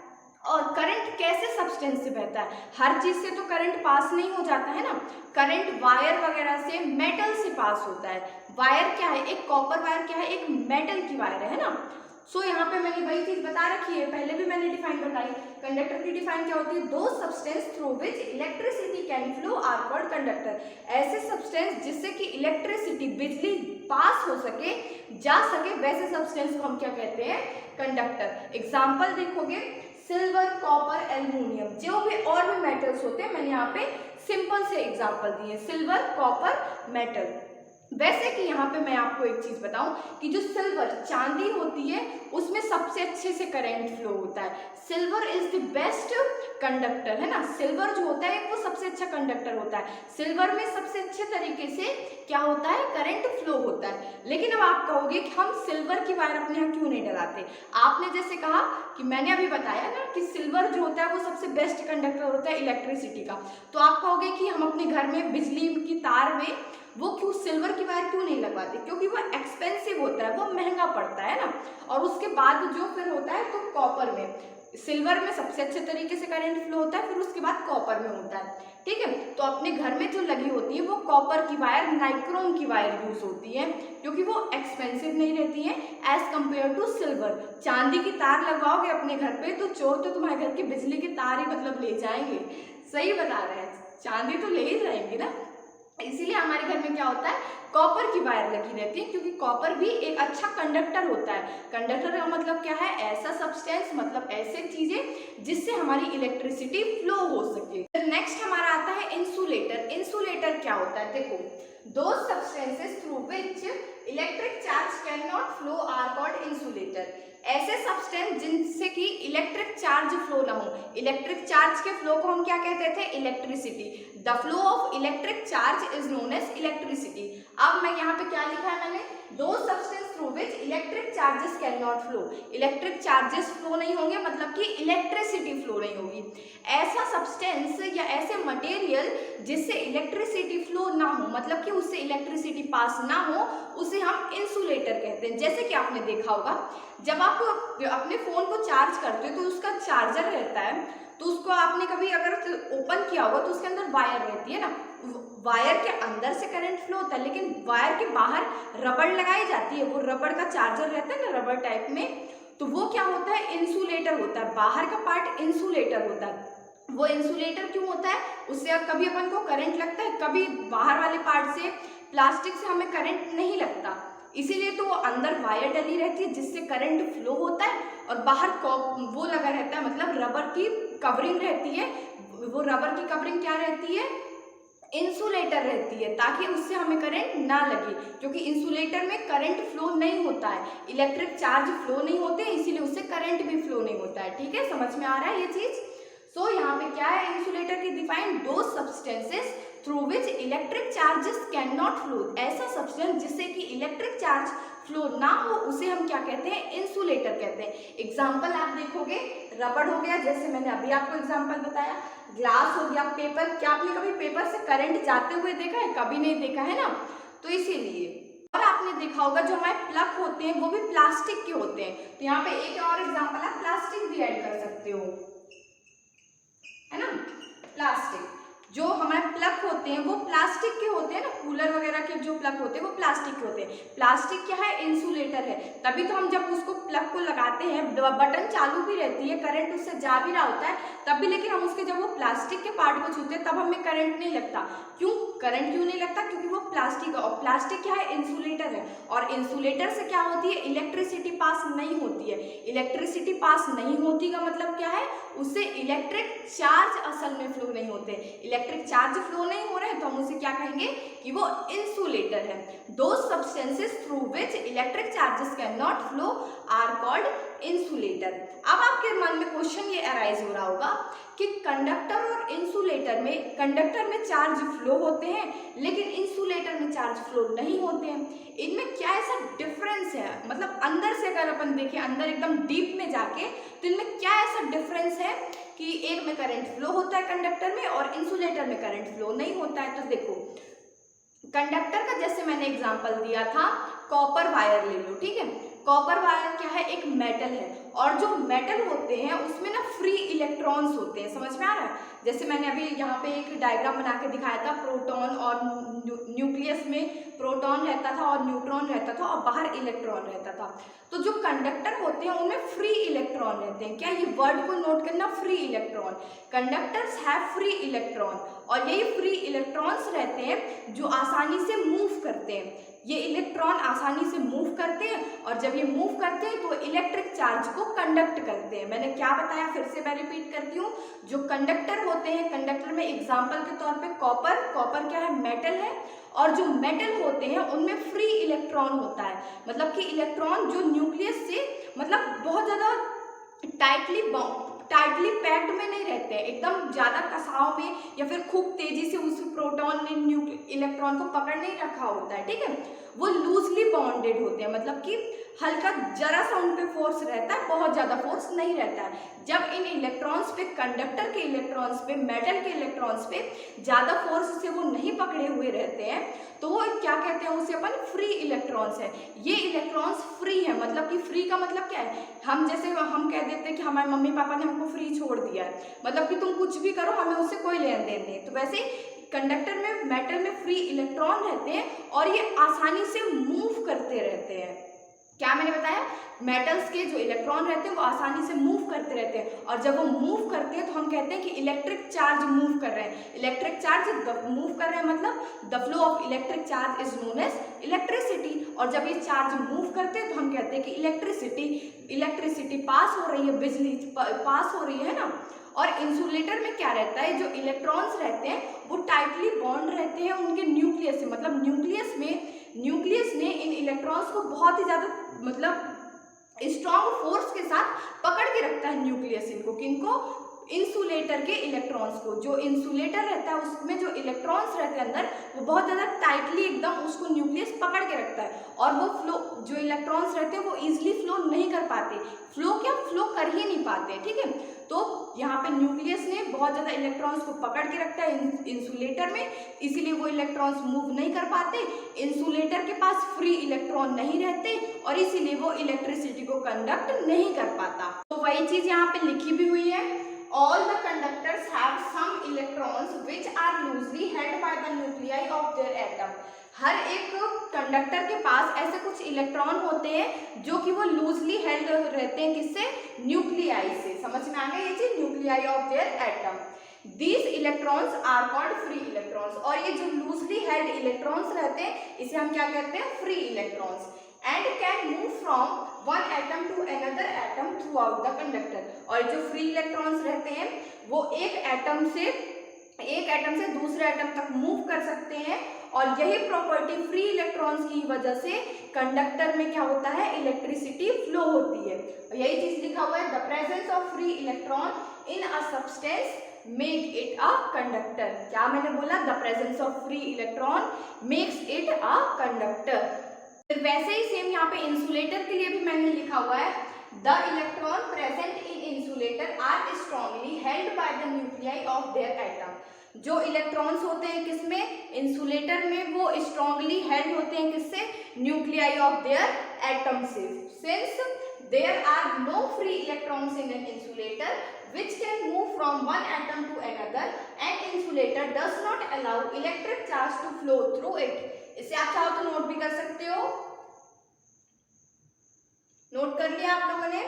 और करंट कैसे सब्सटेंस से बहता है, हर चीज से तो करंट पास नहीं हो जाता है ना, करंट वायर वगैरह से, मेटल से पास होता है। वायर क्या है, एक कॉपर वायर क्या है, एक मेटल की वायर है ना। सो यहाँ पे मैंने वही चीज बता रखी है, पहले भी मैंने डिफाइन बताई। कंडक्टर की डिफाइन क्या होती है, those substance through which electricity can flow are called conductor, ऐसे सब्सटेंस जिससे कि इलेक्ट्रिसिटी, बिजली पास हो सके, जा सके, वैसे सब्सटेंस को हम क्या कहते हैं, कंडक्टर। एग्जाम्पल देखोगे, सिल्वर, कॉपर, एल्यूमिनियम, जो भी और भी मेटल्स होते हैं, मैंने यहाँ पे सिंपल से एग्जाम्पल दिए, सिल्वर, कॉपर, मेटल। वैसे कि यहाँ पे मैं आपको एक चीज बताऊं कि जो सिल्वर, चांदी होती है, उसमें सबसे अच्छे से करंट फ्लो होता है। Silver is the best conductor, है ना, सिल्वर जो होता है वो सबसे अच्छा कंडक्टर होता है। सिल्वर में सबसे अच्छे तरीके से क्या होता है, करंट फ्लो होता है। लेकिन अब आप कहोगे कि हम सिल्वर की वायर अपने यहाँ क्यों नहीं डलाते। आपने जैसे कहा कि मैंने अभी बताया ना कि सिल्वर जो होता है वो सबसे बेस्ट कंडक्टर होता है इलेक्ट्रिसिटी का, तो आप कहोगे कि हम अपने घर में बिजली की तार में वो क्यों सिल्वर की वायर क्यों नहीं लगवाते, क्योंकि वो एक्सपेंसिव होता है, वो महंगा पड़ता है ना। और उसके बाद जो फिर होता है, तो कॉपर में, सिल्वर में सबसे अच्छे तरीके से करंट फ्लो होता है, फिर उसके बाद कॉपर में होता है, ठीक है। तो अपने घर में जो लगी होती है वो कॉपर की वायर, नाइक्रोम की वायर यूज होती है, क्योंकि वो एक्सपेंसिव नहीं रहती है एज कम्पेयर टू सिल्वर। चांदी की तार लगाओगे अपने घर पे तो चोर तो तुम्हारे घर की बिजली की तार ही मतलब ले जाएंगे, सही बता रहे हैं, चांदी तो ले ही जाएंगे ना। इसीलिए हमारे घर में क्या होता है, कॉपर की वायर लगी रहती है, क्योंकि कॉपर भी एक अच्छा कंडक्टर होता है। कंडक्टर का मतलब क्या है, ऐसा सब्सटेंस, मतलब ऐसे चीजें जिससे हमारी इलेक्ट्रिसिटी फ्लो हो सके। नेक्स्ट हमारा आता है इंसुलेटर। इंसुलेटर क्या होता है, देखो, those substances through which electric charge can not flow are called insulator, ऐसे सब्सटेंस जिनसे कि इलेक्ट्रिक चार्ज फ्लो ना हो। इलेक्ट्रिक चार्ज के फ्लो को हम क्या कहते थे, electricity. The flow of electric charge is known as electricity. अब मैं यहाँ पे क्या लिखा है मैंने, those substance through which electric charges can not flow, electric charges flow नहीं होंगे, मतलब कि इलेक्ट्रिसिटी फ्लो नहीं होगी। ऐसा सब्सटेंस या ऐसे मटेरियल जिससे इलेक्ट्रिसिटी फ्लो ना हो, मतलब कि उससे इलेक्ट्रिसिटी पास ना हो, उसे हम इंसुलेटर कहते हैं। जैसे कि आपने देखा होगा, जब आप अपने फोन को चार्ज करते हो तो उसका चार्जर रहता है, तो उसको आपने कभी अगर ओपन किया होगा तो उसके अंदर वायर रहती है ना, वायर के अंदर से करंट फ्लो होता है, लेकिन वायर के बाहर रबड़ लगाई जाती है, वो रबड़ का चार्जर रहता है ना, रबड़ टाइप में, तो वो क्या होता है, इंसुलेटर होता है, बाहर का पार्ट इंसुलेटर होता है। वो इंसुलेटर क्यों होता है, उससे कभी अपन को करंट लगता है, कभी बाहर वाले पार्ट से, प्लास्टिक से हमें करंट नहीं लगता, इसीलिए तो वो अंदर वायर डली रहती है जिससे करंट फ्लो होता है, और बाहर वो लगा रहता है, मतलब रबर की कवरिंग रहती है, वो रबर की कवरिंग क्या रहती है, इंसुलेटर रहती है, ताकि उससे हमें करंट ना लगे, क्योंकि इंसुलेटर में करंट फ्लो नहीं होता है, इलेक्ट्रिक चार्ज फ्लो नहीं होते, इसीलिए उससे करंट भी फ्लो नहीं होता है, ठीक है, समझ में आ रहा है ये चीज। सो यहाँ पे क्या है इंसुलेटर की डिफाइन, दो substances through which electric charges can not flow, ऐसा सब्सटेंस जिससे कि इलेक्ट्रिक चार्ज फ्लो ना हो, उसे हम क्या कहते हैं, इंसुलेटर कहते हैं। एग्जाम्पल आप देखोगे, रबड़ हो गया, जैसे मैंने अभी आपको एग्जाम्पल बताया, ग्लास हो गया, पेपर, क्या आपने कभी पेपर से करंट जाते हुए देखा है, कभी नहीं देखा है ना, तो इसीलिए। और आपने देखा होगा जो हमारे प्लग होते हैं वो भी प्लास्टिक के होते हैं, तो यहाँ पे एक और एग्जाम्पल आप प्लास्टिक भी ऐड कर सकते हो, है ना, प्लास्टिक, जो हमारे प्लग होते हैं वो प्लास्टिक के होते हैं ना, कूलर वगैरह के जो प्लग होते हैं वो प्लास्टिक के होते हैं। प्लास्टिक क्या है, इंसुलेटर है, तभी तो हम जब उसको प्लग को लगाते हैं बटन चालू भी रहती है, करंट उससे जा भी रहा होता है तब भी, लेकिन हम उसके जब वो प्लास्टिक के पार्ट को छूते हैं तब हमें करंट नहीं लगता। क्यों करंट क्यों नहीं लगता, क्योंकि वो प्लास्टिक है, और प्लास्टिक क्या है, इंसुलेटर है, और इंसुलेटर से क्या होती है, इलेक्ट्रिसिटी पास नहीं होती है। इलेक्ट्रिसिटी पास नहीं होती का मतलब क्या है, उससे इलेक्ट्रिक चार्ज असल में फ्लो नहीं होते। इलेक्ट्रिक चार्ज फ्लो नहीं हो रहे हैं तो हम उसे क्या कहेंगे कि वो इंसुलेटर है। Those substances through which electric charges can not flow are called insulator. अब आपके मन में क्वेश्चन ये अराइज हो रहा होगा कि कंडक्टर और इंसुलेटर में, कंडक्टर में चार्ज फ्लो होते हैं लेकिन इंसुलेटर में चार्ज फ्लो नहीं होते हैं, इनमें क्या ऐसा डिफरेंस है, मतलब अंदर से अगर अपन देखें, अंदर एकदम डीप में जाके, तो इनमें क्या ऐसा डिफरेंस है कि एक में करंट फ्लो होता है कंडक्टर में और इंसुलेटर में करंट फ्लो नहीं होता है। तो देखो कंडक्टर का जैसे मैंने एग्जांपल दिया था, कॉपर वायर ले लो, ठीक है। कॉपर वायर क्या है, एक मेटल है, और जो मेटल होते हैं उसमें ना फ्री इलेक्ट्रॉन्स होते हैं, समझ में आ रहा है। जैसे मैंने अभी यहाँ पे एक डायग्राम बना के दिखाया था, प्रोटॉन और न्यूक्लियस में प्रोटॉन रहता था और न्यूट्रॉन रहता था और बाहर इलेक्ट्रॉन रहता था। तो जो कंडक्टर होते हैं उनमें फ्री इलेक्ट्रॉन रहते हैं। क्या ये वर्ड को नोट करना, free electron, conductors have free electron, और यही फ्री इलेक्ट्रॉन्स रहते हैं जो आसानी से मूव करते हैं। ये इलेक्ट्रॉन आसानी से मूव करते हैं, और जब ये मूव करते हैं तो इलेक्ट्रिक चार्ज को कंडक्ट करते हैं। मैंने क्या बताया, फिर से मैं रिपीट करती हूँ। जो कंडक्टर होते हैं, कंडक्टर में एग्जाम्पल के तौर पे कॉपर, कॉपर क्या है, मेटल है, और जो मेटल होते हैं उनमें फ्री इलेक्ट्रॉन होता है, मतलब कि इलेक्ट्रॉन जो न्यूक्लियस से मतलब बहुत ज़्यादा टाइटली पैक्ड में नहीं रहते हैं, एकदम ज़्यादा कसाव में या फिर खूब तेजी से उस प्रोटॉन ने इलेक्ट्रॉन को पकड़ नहीं रखा होता है, ठीक है। वो लूजली बॉन्डेड होते हैं, मतलब कि हल्का जरा सा उन पे फोर्स रहता है, बहुत ज़्यादा फोर्स नहीं रहता है। जब इन इलेक्ट्रॉन्स पे, कंडक्टर के इलेक्ट्रॉन्स पे, मेटल के इलेक्ट्रॉन्स पे ज़्यादा फोर्स से वो नहीं पकड़े हुए रहते हैं तो वो क्या कहते हैं, उसे अपन फ्री इलेक्ट्रॉन्स है। ये इलेक्ट्रॉन्स फ्री है, मतलब कि फ्री का मतलब क्या है, हम जैसे हम कह देते हैं कि हमारे मम्मी पापा ने हमको फ्री छोड़ दिया है, मतलब कि तुम कुछ भी करो हमें उससे कोई लेन देन नहीं। तो वैसे कंडक्टर में, मेटल में फ्री इलेक्ट्रॉन रहते हैं और ये आसानी से मूव करते रहते हैं। क्या मैंने बताया, मेटल्स के जो इलेक्ट्रॉन रहते हैं वो आसानी से मूव करते रहते हैं, और जब वो मूव करते हैं तो हम कहते हैं कि इलेक्ट्रिक चार्ज मूव कर रहे हैं। इलेक्ट्रिक चार्ज मूव कर रहे हैं मतलब the flow of electric charge is known as electricity, और जब ये चार्ज मूव करते हैं तो हम कहते हैं कि इलेक्ट्रिसिटी पास हो रही है, बिजली पास हो रही है ना। और इंसुलेटर में क्या रहता है, जो इलेक्ट्रॉन्स रहते हैं वो टाइटली बॉन्ड रहते हैं उनके न्यूक्लियस से, मतलब न्यूक्लियस ने इन इलेक्ट्रॉन्स को बहुत ही ज़्यादा मतलब स्ट्रॉन्ग फोर्स के साथ पकड़ के रखता है न्यूक्लियस, इनको, किनको, इंसुलेटर के इलेक्ट्रॉन्स को। जो इंसुलेटर रहता है उसमें जो इलेक्ट्रॉन्स रहते हैं अंदर वो बहुत ज़्यादा टाइटली एकदम उसको न्यूक्लियस पकड़ के रखता है, और वो फ्लो, जो इलेक्ट्रॉन्स रहते हैं वो इजीली फ्लो नहीं कर पाते, फ्लो कर ही नहीं पाते, ठीक है। तो यहाँ पे न्यूक्लियस ने बहुत ज़्यादा इलेक्ट्रॉन्स को पकड़ के रखता है इंसुलेटर में, इसीलिए वो इलेक्ट्रॉन्स मूव नहीं कर पाते। इंसुलेटर के पास फ्री इलेक्ट्रॉन नहीं रहते और इसीलिए वो इलेक्ट्रिसिटी को कंडक्ट नहीं कर पाता। तो वही चीज़ यहाँ पे लिखी भी हुई है, all the conductors have some electrons which are loosely held by the nuclei of their atom। हर एक कंडक्टर के पास ऐसे कुछ इलेक्ट्रॉन होते हैं जो कि वो लूजली हेल्ड रहते हैं, किससे, न्यूक्लियाई से। समझ में आ गया ये चीज, nuclei of their atom. These electrons are called free electrons, और ये जो लूजली हेल्ड इलेक्ट्रॉन्स रहते हैं इसे हम क्या कहते हैं, free electrons, and can move from one atom to another atom throughout the conductor। और जो फ्री इलेक्ट्रॉन्स रहते हैं वो एक एटम से दूसरे एटम तक मूव कर सकते हैं, और यही प्रॉपर्टी फ्री इलेक्ट्रॉन्स की वजह से कंडक्टर में क्या होता है, इलेक्ट्रिसिटी फ्लो होती है। और यही चीज लिखा हुआ है, the presence of free electron in a substance make it a conductor. क्या मैंने बोला, the presence of free electron makes it a conductor. फिर वैसे ही सेम यहाँ पे इंसुलेटर के लिए भी मैंने लिखा हुआ है, the electron present in insulator are strongly held by the nuclei of their atom. जो इलेक्ट्रॉन्स होते हैं किसमें, इंसुलेटर में, वो स्ट्रॉन्गली हेल्ड होते हैं किससे, न्यूक्लियाई ऑफ देयर एटम से। Since there are no free electrons in an insulator which can move from one atom to another, and insulator does not allow electric charge to flow through it। इसे आप चाहो तो note भी कर सकते हो, note कर लिया आप लोगों ने।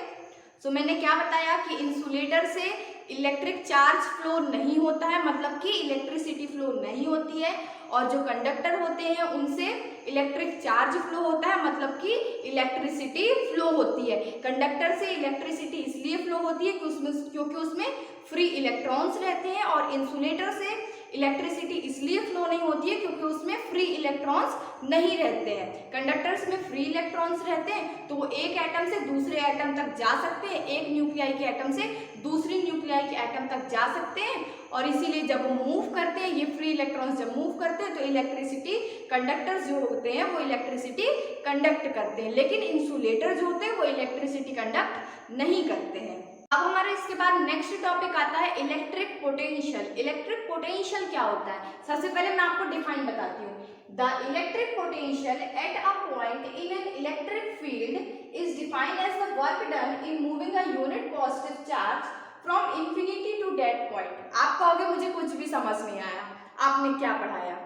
तो मैंने क्या बताया कि इंसुलेटर से इलेक्ट्रिक चार्ज फ्लो नहीं होता है, मतलब कि इलेक्ट्रिसिटी फ्लो नहीं होती है, और जो कंडक्टर होते हैं उनसे इलेक्ट्रिक चार्ज फ्लो होता है, मतलब कि इलेक्ट्रिसिटी फ्लो होती है। कंडक्टर से इलेक्ट्रिसिटी इसलिए फ्लो होती है क्योंकि उसमें फ्री इलेक्ट्रॉन्स रहते हैं, और इंसुलेटर से इलेक्ट्रिसिटी इसलिए फ्लो नहीं होती है क्योंकि उसमें फ्री इलेक्ट्रॉन्स नहीं रहते हैं। कंडक्टर्स में फ्री इलेक्ट्रॉन्स रहते हैं तो वो एक एटम से दूसरे एटम तक जा सकते हैं, एक न्यूक्लियाई के एटम से दूसरी न्यूक्लियाई के एटम तक जा सकते हैं, और इसीलिए जब वो मूव करते हैं, ये फ्री इलेक्ट्रॉन्स जब मूव करते हैं तो इलेक्ट्रिसिटी, कंडक्टर्स जो होते हैं वो इलेक्ट्रिसिटी कंडक्ट करते हैं, लेकिन इंसुलेटर जो होते हैं वो इलेक्ट्रिसिटी कंडक्ट नहीं करते हैं। अब हमारे इसके बाद नेक्स्ट टॉपिक आता है इलेक्ट्रिक पोटेंशियल। इलेक्ट्रिक पोटेंशियल क्या होता है? सबसे पहले मैं आपको डिफाइन बताती हूँ। The electric potential at a point in an electric field is defined as the work done in moving a unit positive charge from infinity to that point. आप कहोगे मुझे कुछ भी समझ नहीं आया, आपने क्या पढ़ाया?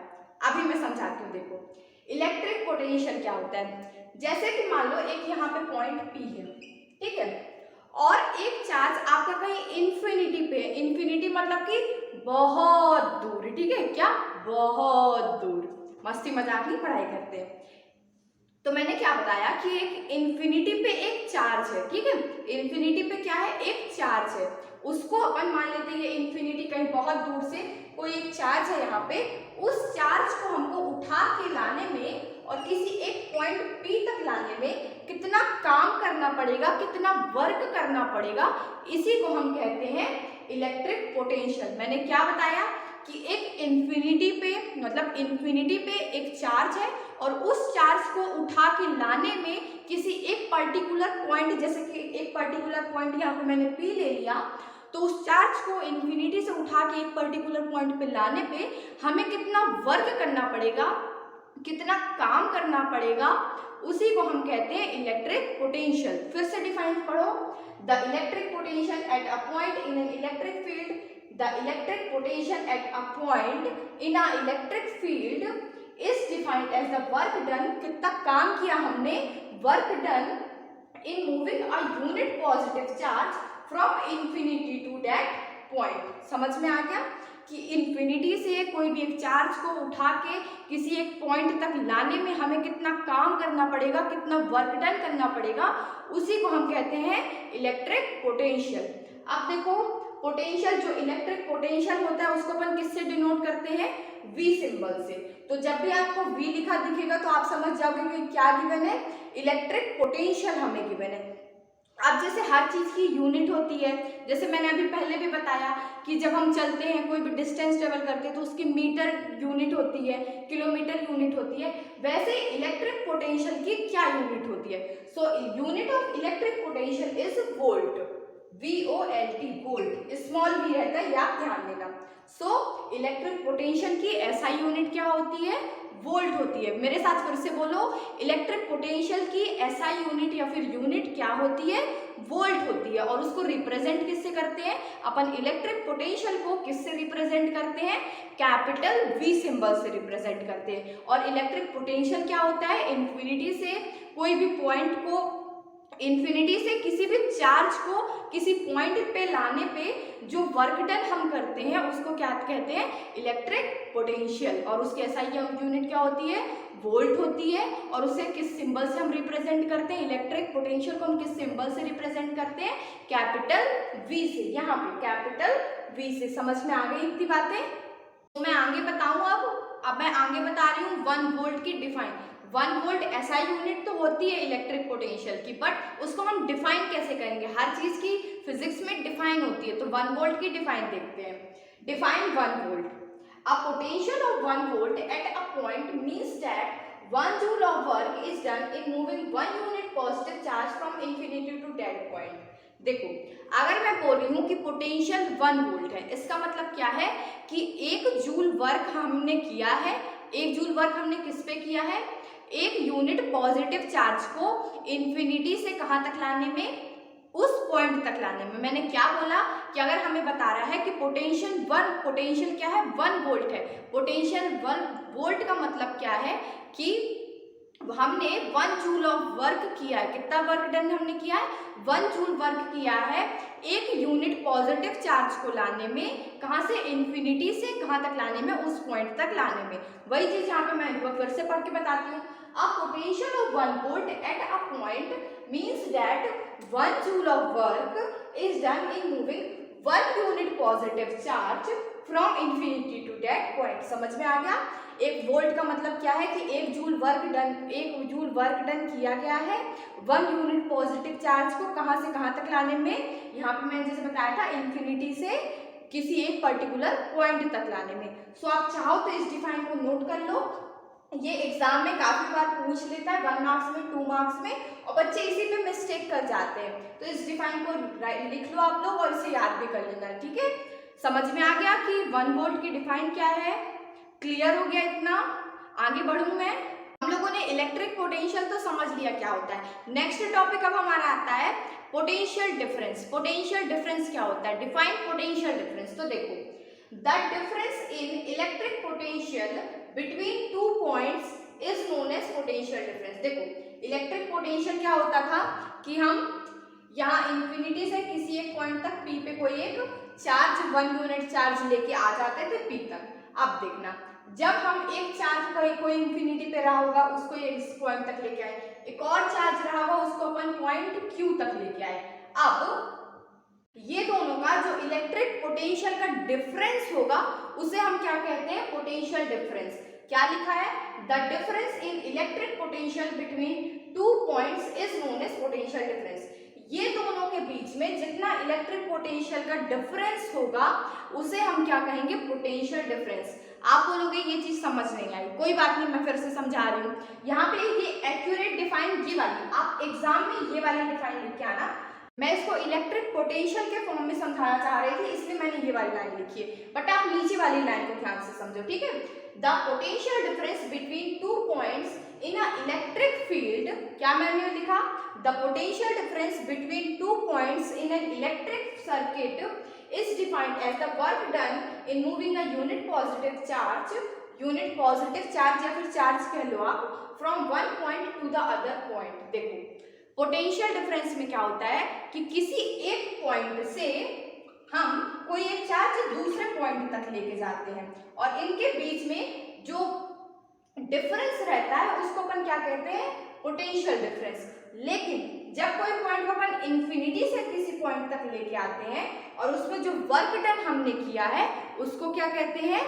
अभी मैं समझाती हूँ। देखो इलेक्ट्रिक पोटेंशियल क्या होता है, जैसे कि मान लो एक यहाँ पे पॉइंट P है, ठीक है, और एक चार्ज आपका कहीं इंफिनिटी पे, इंफिनिटी मतलब कि बहुत दूर, ठीक है, क्या बहुत दूर, मस्ती मजाक नहीं पढ़ाई करते हैं। तो मैंने क्या बताया कि एक इंफिनिटी पे एक चार्ज है, ठीक है, इंफिनिटी पे क्या है, एक चार्ज है, उसको अपन मान लेते हैं इंफिनिटी कहीं बहुत दूर से कोई एक चार्ज है यहाँ पे, उस चार्ज को हमको उठा के लाने में और किसी एक पॉइंट P तक लाने में कितना काम करना पड़ेगा, कितना वर्क करना पड़ेगा, इसी को हम कहते हैं इलेक्ट्रिक पोटेंशियल। मैंने क्या बताया कि एक इंफिनिटी पे, मतलब इंफिनिटी पे एक चार्ज है और उस चार्ज को उठा के लाने में किसी एक पर्टिकुलर पॉइंट, जैसे कि एक पर्टिकुलर पॉइंट यहाँ पे मैंने P ले लिया, तो उस चार्ज को इंफिनिटी से उठा के एक पर्टिकुलर पॉइंट पे लाने पे हमें कितना वर्क करना पड़ेगा, कितना काम करना पड़ेगा, उसी को हम कहते हैं इलेक्ट्रिक पोटेंशियल। फिर से डिफाइन पढ़ो। The electric potential at a point in an electric field, the electric potential at a point in a electric field is defined as the work done, कितना काम किया हमने, work done in moving a unit positive charge from infinity to that point. समझ में आ गया कि infinity से कोई भी एक चार्ज को उठा के किसी एक पॉइंट तक लाने में हमें कितना काम करना पड़ेगा, कितना वर्क डन करना पड़ेगा, उसी को हम कहते हैं इलेक्ट्रिक पोटेंशियल। अब देखो पोटेंशियल, जो इलेक्ट्रिक पोटेंशियल होता है उसको अपन किससे डिनोट करते हैं, V सिंबल से। तो जब भी आपको V लिखा दिखेगा तो आप समझ जाओगे कि क्या गिवन है, इलेक्ट्रिक पोटेंशियल हमें गिवन है। अब जैसे हर चीज़ की यूनिट होती है, जैसे मैंने अभी पहले भी बताया कि जब हम चलते हैं, कोई भी डिस्टेंस ट्रेवल करते हैं तो उसकी मीटर यूनिट होती है, किलोमीटर यूनिट होती है, वैसे इलेक्ट्रिक पोटेंशियल की क्या यूनिट होती है? So unit of electric potential is volt, VOLT, volt, small v रहता है, आप ध्यान देना। सो इलेक्ट्रिक पोटेंशियल की SI यूनिट क्या होती है, वोल्ट होती है। मेरे साथ फिर से बोलो, इलेक्ट्रिक पोटेंशियल की SI यूनिट या फिर यूनिट क्या होती है, वोल्ट होती है। और उसको रिप्रेजेंट किससे करते हैं अपन, इलेक्ट्रिक पोटेंशियल को किससे रिप्रेजेंट करते हैं, कैपिटल V सिंबल से रिप्रेजेंट करते हैं। और इलेक्ट्रिक पोटेंशियल क्या होता है, इन्फिनिटी से कोई भी पॉइंट को, इन्फिनिटी से किसी भी चार्ज को किसी पॉइंट पे लाने पे जो वर्क डन हम करते हैं उसको क्या कहते हैं, इलेक्ट्रिक पोटेंशियल। और उसकी SI यूनिट क्या होती है, वोल्ट होती है। और उसे किस सिंबल से हम रिप्रेजेंट करते हैं, इलेक्ट्रिक पोटेंशियल को हम किस सिंबल से रिप्रेजेंट करते हैं, कैपिटल V से, यहाँ पे कैपिटल V से। समझ में आ गई इतनी बातें? तो मैं आगे बताऊँ। अब मैं आगे बता रही हूँ 1 वोल्ट की डिफाइन। 1 वोल्ट SI यूनिट तो होती है इलेक्ट्रिक पोटेंशियल की, बट उसको हम डिफाइन कैसे करेंगे, हर चीज की फिजिक्स में डिफाइन होती है। तो 1 वोल्ट की डिफाइन देखते हैं। Define 1 volt, a potential of 1 volt at a point means that 1 joule of work is done in moving 1 unit positive charge from infinity to that point. देखो अगर मैं बोल रही हूँ कि पोटेंशियल 1 वोल्ट है, इसका मतलब क्या है कि 1 जूल वर्क हमने किया है। 1 जूल वर्क हमने किस पे किया है, एक यूनिट पॉजिटिव चार्ज को इंफिनिटी से कहाँ तक लाने में, उस पॉइंट तक लाने में। मैंने क्या बोला कि अगर हमें बता रहा है कि पोटेंशियल क्या है, 1 वोल्ट है। पोटेंशियल 1 वोल्ट का मतलब क्या है कि हमने 1 जूल ऑफ वर्क किया है। कितना वर्क डन हमने किया है, 1 जूल वर्क किया है एक यूनिट पॉजिटिव चार्ज को लाने में। कहाँ से, इन्फिनिटी से कहाँ तक लाने में, उस पॉइंट तक लाने में। वही चीज यहाँ पे मैं एक बार फिर से पढ़ के बताती हूँ। A potential of 1 volt at a point means that 1 joule of work is done in moving 1 unit positive charge from infinity to that point. समझ में आ गया। 1 वोल्ट का मतलब क्या है कि 1 जूल वर्क डन किया गया है 1 यूनिट पॉजिटिव चार्ज को कहाँ से कहाँ तक लाने में। यहाँ पे मैंने जैसे बताया था इन्फिनिटी से किसी एक पर्टिकुलर पॉइंट तक लाने में। सो आप चाहो तो इस डिफाइन को नोट कर लो, ये एग्जाम में काफी बार पूछ लेता है, 1 मार्क्स में, 2 मार्क्स में, और बच्चे इसी पे मिस्टेक कर जाते हैं। तो इस डिफाइन को लिख लो आप लोग और इसे याद भी कर लेना, ठीक है। समझ में आ गया कि 1 वोल्ट की डिफाइन क्या है, क्लियर हो गया इतना। आगे बढ़ूं मैं। हम लोगों ने इलेक्ट्रिक पोटेंशियल तो समझ लिया क्या होता है। नेक्स्ट टॉपिक अब हमारा आता है पोटेंशियल डिफरेंस। पोटेंशियल डिफरेंस क्या होता है, डिफाइन पोटेंशियल डिफरेंस। तो देखो, the difference in electric potential between 2 points is known as potential difference. देखो, इलेक्ट्रिक पोटेंशियल क्या होता था कि हम यहाँ इन्फिनिटी से किसी एक पॉइंट तक P पे कोई एक चार्ज 1 यूनिट चार्ज लेके आ जाते थे P तक। अब देखना, जब हम एक चार्ज कोई इन्फिनिटी पे रहा होगा उसको इस पॉइंट तक लेके आए, एक और चार्ज रहा होगा उसको अपन पॉइंट Q तक लेके आए। अब ये दोनों का जो इलेक्ट्रिक पोटेंशियल का डिफरेंस होगा उसे हम क्या कहते हैं, पोटेंशियल डिफरेंस। क्या लिखा है, the difference in electric potential between 2 points is known as potential difference. ये दोनों के बीच में जितना इलेक्ट्रिक पोटेंशियल का डिफरेंस होगा उसे हम क्या कहेंगे, पोटेंशियल डिफरेंस। आप बोलोगे ये चीज समझ नहीं आई, कोई बात नहीं, मैं फिर से समझा रही हूँ। यहाँ पे ये एक्यूरेट डिफाइन ये वाली, आप एग्जाम में ये वाली डिफाइन लिख के आना। मैं इसको इलेक्ट्रिक पोटेंशियल के फॉर्म में समझाना चाह रही थी इसलिए मैंने ये वाली लाइन लिखी है, बट आप नीचे वाली लाइन को ध्यान से समझो, ठीक है। The potential difference between 2 points in a electric field, क्या मैंने लिखा, the potential difference between 2 points in an electric circuit is defined as the work done in moving a unit positive charge या फिर चार्ज कह लो आप, from one point to the other point। देखो, potential difference में क्या होता है कि किसी एक पॉइंट से हम कोई एक चार्ज दूसरे पॉइंट तक लेके जाते हैं और इनके बीच में जो डिफरेंस रहता है उसको अपन क्या कहते हैं, पोटेंशियल डिफरेंस। लेकिन जब कोई पॉइंट को अपन इन्फिनिटी से किसी पॉइंट तक लेके आते हैं और उसमें जो वर्क डन हमने किया है उसको क्या कहते हैं,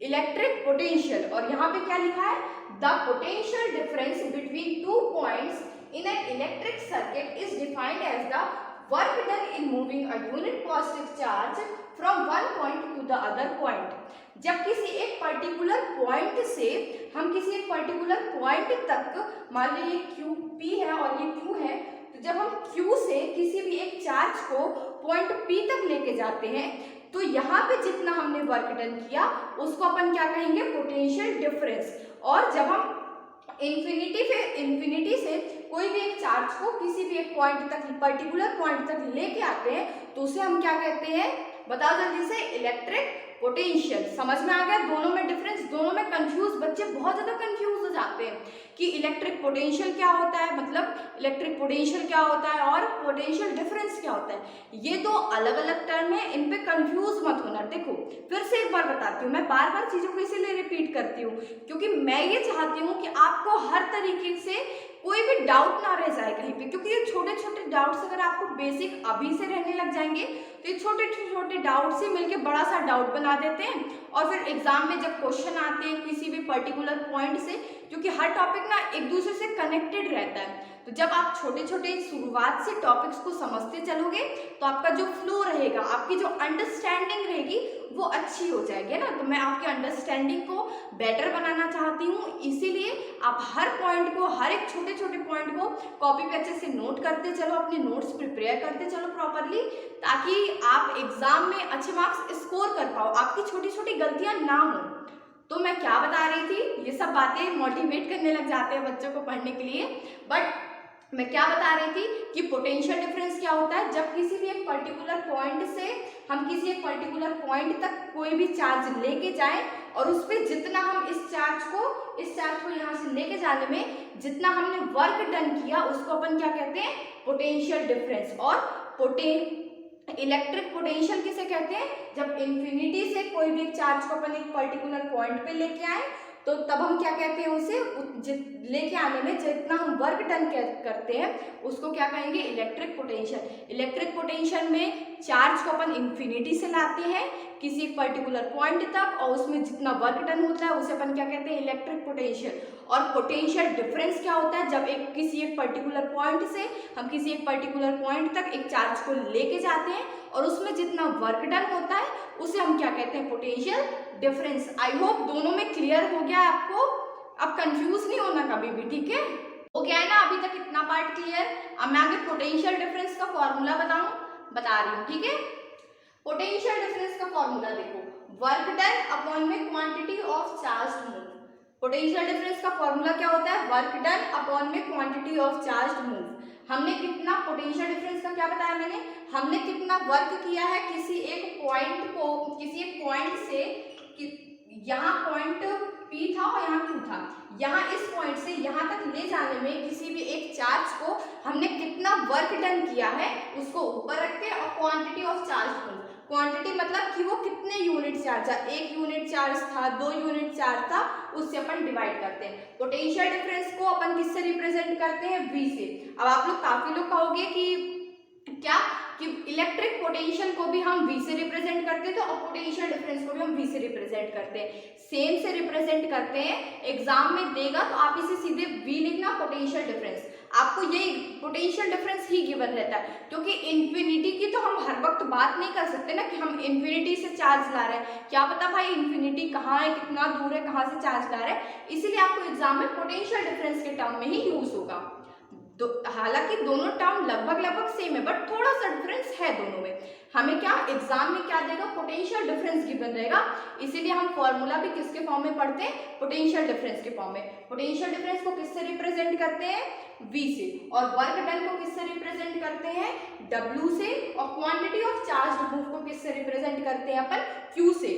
इलेक्ट्रिक पोटेंशियल। और यहाँ पे क्या लिखा है, the potential difference between 2 points in an electric circuit is defined as the work done in moving a unit positive charge from one point to the other point. जब किसी एक पर्टिकुलर पॉइंट से हम किसी एक पर्टिकुलर पॉइंट तक, मान लो ये QP है और ये Q है, तो जब हम Q से किसी भी एक चार्ज को पॉइंट P तक लेके जाते हैं तो यहाँ पे जितना हमने वर्क डन किया उसको अपन क्या कहेंगे, पोटेंशियल डिफरेंस। और जब हम इन्फिनिटी से कोई भी एक चार्ज को किसी भी एक पॉइंट तक, पर्टिकुलर पॉइंट तक लेके आते हैं तो उसे हम क्या कहते हैं, बताओ जल्दी से, इलेक्ट्रिक पोटेंशियल। समझ में आ गया दोनों में डिफरेंस। दोनों में कंफ्यूज, बच्चे बहुत ज्यादा कंफ्यूज हो जाते हैं कि इलेक्ट्रिक पोटेंशियल क्या होता है, मतलब इलेक्ट्रिक पोटेंशियल क्या होता है और पोटेंशियल डिफरेंस क्या होता है। ये दो अलग अलग टर्म है, इन पे कंफ्यूज मत होना। देखो फिर से एक बार बताती हूँ, मैं बार बार चीजों को इसीलिए रिपीट करती हूँ क्योंकि मैं ये चाहती हूँ कि आपको हर तरीके से कोई भी डाउट ना रह जाए कहीं पे, क्योंकि ये छोटे छोटे डाउट्स अगर आपको बेसिक अभी से रहने लग जाएंगे तो ये छोटे छोटे डाउट से मिलके बड़ा सा डाउट बना देते हैं और फिर एग्जाम में जब क्वेश्चन आते हैं किसी भी पर्टिकुलर पॉइंट से, क्योंकि हर टॉपिक ना एक दूसरे से कनेक्टेड रहता है, तो जब आप छोटे छोटे शुरुआत से टॉपिक्स को समझते चलोगे तो आपका जो फ्लो रहेगा, आपकी जो अंडरस्टैंडिंग रहेगी वो अच्छी हो जाएगी ना। तो मैं आपकी अंडरस्टैंडिंग को बेटर बनाना चाहती हूँ, इसीलिए आप हर पॉइंट को, हर एक छोटे छोटे पॉइंट को कॉपी पे अच्छे से नोट करते चलो, अपने नोट्स प्रिपेयर करते चलो प्रॉपरली, ताकि आप एग्जाम में अच्छे मार्क्स स्कोर कर पाओ, आपकी छोटी छोटी गलतियां ना हो। तो मैं क्या बता रही थी, ये सब बातें मोटिवेट करने लग जाते हैं बच्चों को पढ़ने के लिए, बट मैं क्या बता रही थी कि पोटेंशियल डिफरेंस क्या होता है, जब किसी भी एक पर्टिकुलर पॉइंट से हम किसी एक पर्टिकुलर पॉइंट तक कोई भी चार्ज लेके जाएं और उस पर जितना हम इस चार्ज को यहाँ से लेके जाने में जितना हमने वर्क डन किया उसको अपन क्या कहते हैं, पोटेंशियल डिफरेंस। और इलेक्ट्रिक पोटेंशियल किसे कहते हैं, जब इन्फिनिटी से कोई भी एक चार्ज को अपन एक पर्टिकुलर पॉइंट पे लेके आए तो तब हम क्या कहते हैं, उसे लेके आने में जितना हम वर्क डन करते हैं उसको क्या कहेंगे, इलेक्ट्रिक पोटेंशियल। इलेक्ट्रिक पोटेंशियल में चार्ज को अपन इन्फिनिटी से लाते हैं किसी एक पर्टिकुलर पॉइंट तक और उसमें जितना वर्क डन होता है उसे अपन क्या कहते हैं, इलेक्ट्रिक पोटेंशियल। और पोटेंशियल डिफरेंस क्या होता है, जब किसी एक पर्टिकुलर पॉइंट से हम किसी एक पर्टिकुलर पॉइंट तक एक चार्ज को लेके जाते हैं और उसमें जितना वर्क डन होता है उसे हम क्या कहते हैं, पोटेंशियल डिफरेंस। आई होप दोनों में क्लियर हो गया आपको, अब कंफ्यूज नहीं होना कभी भी, ठीक है। हो गया है ना अभी तक इतना पार्ट क्लियर। अब मैं आगे पोटेंशियल डिफरेंस का फॉर्मूला बता रही हूँ, ठीक है। पोटेंशियल डिफरेंस का फॉर्मूला देखो, वर्क डन अपॉन में quantity of charge move. Potential difference का फॉर्मूला क्या होता है, वर्क डन अपॉन में क्वांटिटी ऑफ चार्ज मूव। हमने कितना पोटेंशियल डिफरेंस का क्या बताया मैंने, हमने कितना वर्क किया है किसी एक पॉइंट से, यहाँ पॉइंट P था और यहाँ Q था, यहाँ इस पॉइंट से यहाँ तक ले जाने में किसी भी एक चार्ज को हमने कितना वर्क डन किया है उसको ऊपर रखते हैं। और quantity of charge move, quantity मतलब कि वो कितने यूनिट चार्ज था, 1 यूनिट चार्ज था, 2 यूनिट चार्ज था, उससे अपन डिवाइड करते हैं। पोटेंशियल डिफरेंस को अपन किससे रिप्रेजेंट करते हैं, V से। अब आप लोग काफी लोग कहोगे कि क्या कि इलेक्ट्रिक पोटेंशियल को भी हम V से रिप्रेजेंट करते थे और पोटेंशियल डिफरेंस को भी हम V से रिप्रेजेंट करते हैं, सेम से रिप्रेजेंट करते हैं। एग्जाम में देगा तो आप इसे सीधे V लिखना, पोटेंशियल डिफरेंस। आपको यही पोटेंशियल डिफरेंस ही गिवन रहता है, क्योंकि इन्फिनिटी की तो हम हर वक्त बात नहीं कर सकते ना कि हम इन्फिनिटी से चार्ज ला रहे हैं, क्या पता भाई इन्फिनिटी कहाँ है, कितना दूर है, कहाँ से चार्ज ला रहे हैं। इसीलिए आपको एग्जाम में पोटेंशियल डिफरेंस के टर्म में ही यूज होगा। तो हालांकि दोनों टर्म लगभग सेम है बट थोड़ा सा डिफरेंस है दोनों में। हमें क्या एग्जाम में क्या देगा, पोटेंशियल डिफरेंस गिवन रहेगा, इसीलिए हम फॉर्मूला भी किसके फॉर्म में पढ़ते हैं, पोटेंशियल डिफरेंस के फॉर्म में। पोटेंशियल डिफरेंस को किससे रिप्रेजेंट करते हैं, V से। और वर्क डन को किससे रिप्रेजेंट करते हैं, W से। और क्वांटिटी ऑफ चार्ज मूव को किससे रिप्रेजेंट करते हैं अपन, Q से।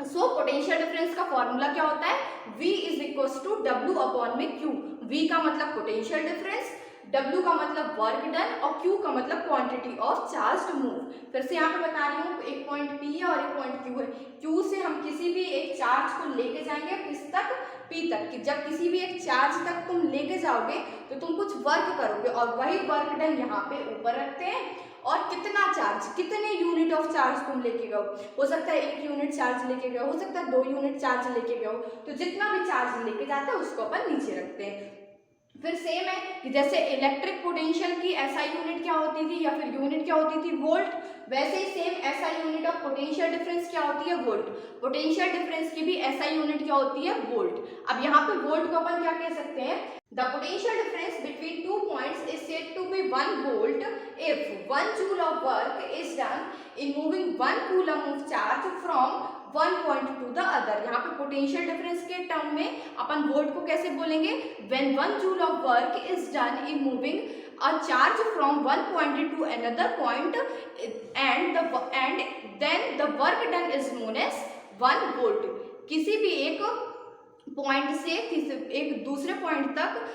सो पोटेंशियल डिफरेंस का फॉर्मूला क्या होता है, V is equal to W upon में Q। V का मतलब पोटेंशियल डिफरेंस, W का मतलब वर्क डन और Q का मतलब क्वांटिटी ऑफ चार्ज मूव। फिर से यहाँ पे बता रही हूँ, एक पॉइंट P है और एक पॉइंट Q है। Q से हम किसी भी एक चार्ज को लेके जाएंगे किस तक, P तक। कि जब किसी भी एक चार्ज तक तुम लेके जाओगे तो तुम कुछ वर्क करोगे और वही वर्क डन यहाँ पे ऊपर रखते हैं। और कितना चार्ज, कितने यूनिट ऑफ चार्ज तुम लेके गए, हो सकता है 1 यूनिट चार्ज लेके गए, हो सकता है 2 यूनिट चार्ज लेके गए, तो जितना भी चार्ज लेके जाता है उसको अपन नीचे रखते हैं। फिर सेम है कि जैसे इलेक्ट्रिक पोटेंशियल की SI यूनिट क्या होती थी या फिर यूनिट क्या होती थी, वोल्ट, वैसे ही same SI unit of potential difference क्या होती है, वोल्ट। पोटेंशियल डिफरेंस की भी SI यूनिट क्या होती है, वोल्ट। अब यहाँ पे वोल्ट को अपन क्या कह सकते हैं, the potential difference between 2 points is said to be 1 volt if 1 joule of work is done in moving 1 coulomb of charge from one point to the other. यहाँ पे पोटेंशियल डिफरेंस के टर्म में अपन volt को कैसे बोलेंगे, when 1 joule of work is done in moving a charge from one point to another point and then the work done is known as 1 volt. किसी भी एक पॉइंट से एक दूसरे पॉइंट तक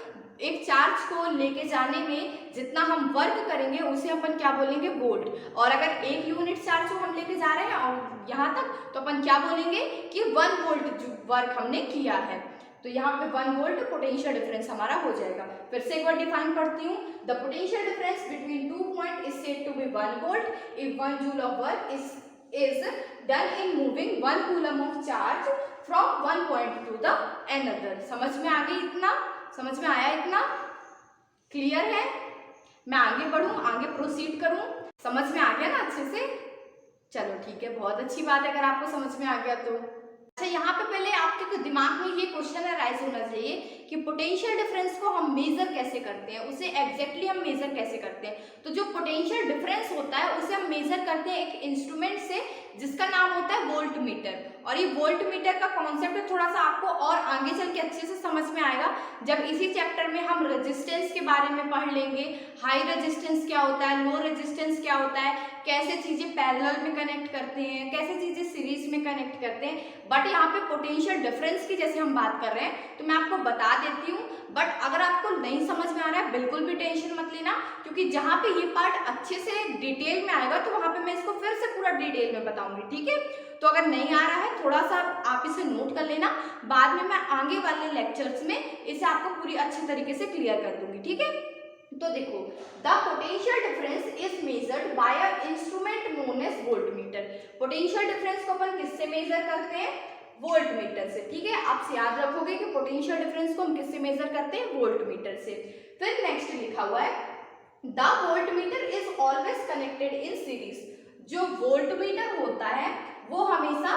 एक चार्ज को लेके जाने में जितना हम वर्क करेंगे उसे अपन क्या बोलेंगे, वोल्ट। और अगर 1 यूनिट चार्ज को हम लेके जा रहे हैं और यहाँ तक, तो अपन क्या बोलेंगे कि 1 वोल्ट वर्क हमने किया है। तो यहाँ पे 1 वोल्ट पोटेंशियल डिफरेंस हमारा हो जाएगा। फिर से एक बार डिफाइन करती हूँ, the potential difference between 2 point is said to be 1 volt if 1 joule of work is done in moving 1 coulomb of charge from one point to the another। समझ में आ गई इतना, समझ में आया इतना, क्लियर है। मैं आगे बढ़ूं, आगे प्रोसीड करूं, समझ में आ गया ना अच्छे से, चलो ठीक है, बहुत अच्छी बात है अगर आपको समझ में आ गया तो। अच्छा, यहाँ पे पहले आपके दिमाग में ये क्वेश्चन राइज होना चाहिए कि पोटेंशियल डिफरेंस को हम मेजर कैसे करते हैं, उसे एग्जैक्टली हम मेजर कैसे करते हैं। तो जो पोटेंशियल डिफरेंस होता है उसे हम मेजर करते हैं एक इंस्ट्रूमेंट से जिसका नाम होता है वोल्ट मीटर। और ये वोल्ट मीटर का कॉन्सेप्ट थोड़ा सा आपको और आगे चल के अच्छे से समझ में आएगा जब इसी चैप्टर में हम रेजिस्टेंस के बारे में पढ़ लेंगे। हाई रेजिस्टेंस क्या होता है, लो रेजिस्टेंस क्या होता है, कैसे चीजें पैरेलल में कनेक्ट करते हैं, कैसे चीजें सीरीज में कनेक्ट करते हैं। बट यहाँ पे पोटेंशियल डिफरेंस की जैसे हम बात कर रहे हैं तो मैं आपको बता देती हूँ। बट अगर आपको नहीं समझ में आ रहा है बिल्कुल भी टेंशन मत लेना, क्योंकि जहाँ पे ये पार्ट अच्छे से डिटेल में आएगा तो वहां पे मैं इसको फिर से पूरा डिटेल में बताऊंगी, ठीक है। तो अगर नहीं आ रहा है थोड़ा सा आप इसे नोट कर लेना, बाद में मैं आगे वाले लेक्चर्स में इसे आपको पूरी अच्छी तरीके से क्लियर कर दूंगी, ठीक है। तो देखो, the potential difference is measured by a instrument known as voltmeter. Potential difference को अपन किससे मेजर करते हैं? वोल्टमीटर से, ठीक है। आप याद रखोगे कि पोटेंशियल डिफरेंस को हम किससे मेजर करते हैं? वोल्टमीटर से। फिर नेक्स्ट लिखा हुआ है the voltmeter is always connected in series. जो वोल्टमीटर होता है वो हमेशा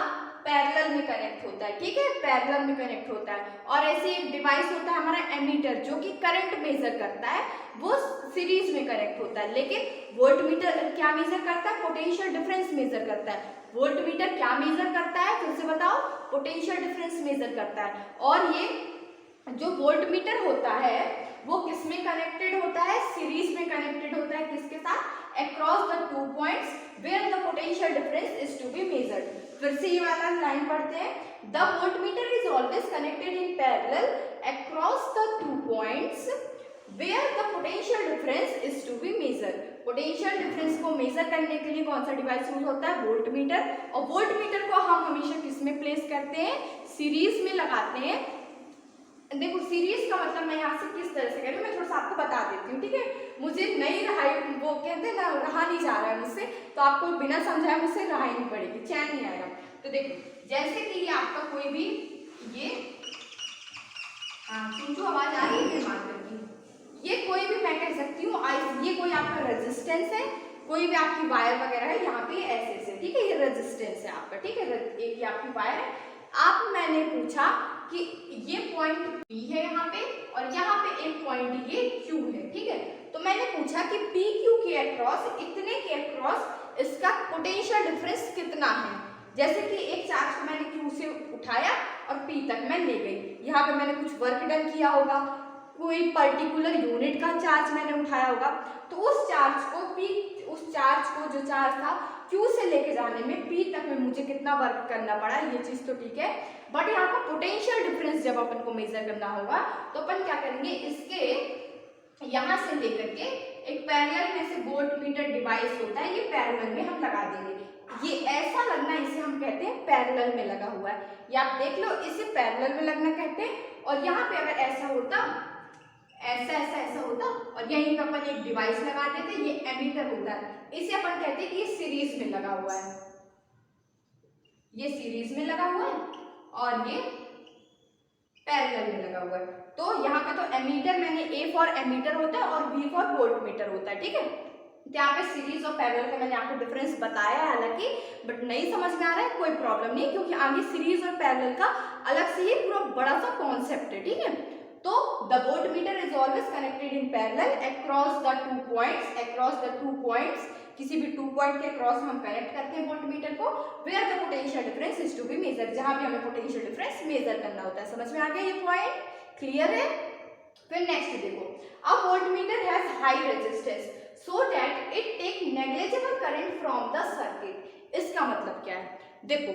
पैरेलल में कनेक्ट होता है, ठीक है, पैरेलल में कनेक्ट होता है। और ऐसे एक डिवाइस होता है हमारा एमीटर जो कि करंट मेजर करता है, वो सीरीज में कनेक्ट होता है। लेकिन वोल्टमीटर क्या मेजर करता है? पोटेंशियल डिफरेंस मेजर करता है। वोल्टमीटर क्या मेजर करता है? फिर से बताओ। पोटेंशियल डिफरेंस मेजर करता है। और ये जो वोल्टमीटर होता है वो किस में कनेक्टेड होता है? सीरीज में कनेक्टेड होता है। किसके साथ? Across the 2 points where the potential difference is to be measured. फिर से ये वाला लाइन पढ़ते हैं, the voltmeter is always connected in parallel across the 2 points where the potential difference is to be measured. Potential difference को measure करने के लिए कौन सा डिवाइस यूज होता है? वोल्टमीटर। और वोल्टमीटर को हम हमेशा किस में प्लेस करते हैं? सीरीज में लगाते हैं। देखो, सीरीज का मतलब मैं यहाँ से किस तरह से कह रही हूँ, मैं थोड़ा सा आपको बता देती हूँ, ठीक है। मुझे नहीं रहा, वो कहते हैं ना, रहा नहीं जा रहा है मुझसे, तो आपको बिना समझाए मुझसे रहा ही नहीं पड़ेगी, चैन नहीं आएगा। तो देखो, जैसे कि ये आपका कोई भी ये सुन आवाज आ रही है मेरे मार्कर की, ये कोई भी मैं कह सकती हूँ ये कोई आपका रेजिस्टेंस है, कोई भी आपकी वायर वगैरह है, यहाँ पे ऐसे ठीक है, ये रेजिस्टेंस है आपका, ठीक है, एक ये आपकी वायर है। आप मैंने पूछा कि ये पॉइंट P है यहाँ पे और यहाँ पे एक पॉइंट ये Q है, ठीक है। तो मैंने पूछा कि PQ के अक्रॉस, इतने के अक्रॉस इसका पोटेंशियल डिफरेंस कितना है। जैसे कि एक चार्ज को मैंने Q से उठाया और P तक मैं ले गई, यहाँ पे मैंने कुछ वर्क डन किया होगा, कोई पर्टिकुलर यूनिट का चार्ज मैंने उठाया होगा, तो उस चार्ज को जो चार्ज था Q से लेके जाने में P तक में मुझे कितना वर्क करना पड़ा, ये चीज तो ठीक है। बट यहाँ पर पोटेंशियल डिफरेंस जब अपन को मेजर करना होगा तो अपन क्या करेंगे, इसके यहाँ से लेकर के एक पैरेलल में से वोल्टमीटर डिवाइस होता है, ये पैरेलल में हम लगा देंगे। ये ऐसा लगना, इसे हम कहते हैं पैरेलल में लगा हुआ है, ये आप देख लो, इसे पैरेलल में लगना कहते हैं। और यहाँ पे अगर ऐसा होता, ऐसा होता और यहीं पे अपन एक डिवाइस लगा देते, ये एमीटर होता है, इसे अपन कहते हैं कि ये सीरीज में लगा हुआ है, ये सीरीज में लगा हुआ है और ये पैरेलल में लगा हुआ है। तो यहाँ पे तो एमीटर, मैंने A फॉर एमीटर होता है और V फॉर वोल्टमीटर होता है, ठीक है। तो यहाँ पे सीरीज और पैरेलल का मैंने आपको डिफरेंस बताया है हालांकि, बट नहीं समझ में आ रहा है, कोई प्रॉब्लम नहीं, क्योंकि आगे सीरीज और पैरेलल का अलग से ही पूरा बड़ा सा कॉन्सेप्ट है, ठीक है। तो the voltmeter is always connected in parallel across the 2 points, across the 2 points, किसी भी 2 पॉइंट के क्रॉस हम कनेक्ट करते हैं वोल्टमीटर को, where the potential difference is to be measure, जहां भी हमें पोटेंशियल डिफरेंस मेजर करना होता है। समझ में आ गया ये पॉइंट? क्लियर है? फिर नेक्स्ट देखो, a voltmeter has high resistance so that it take negligible current from the circuit. इसका मतलब क्या है? देखो,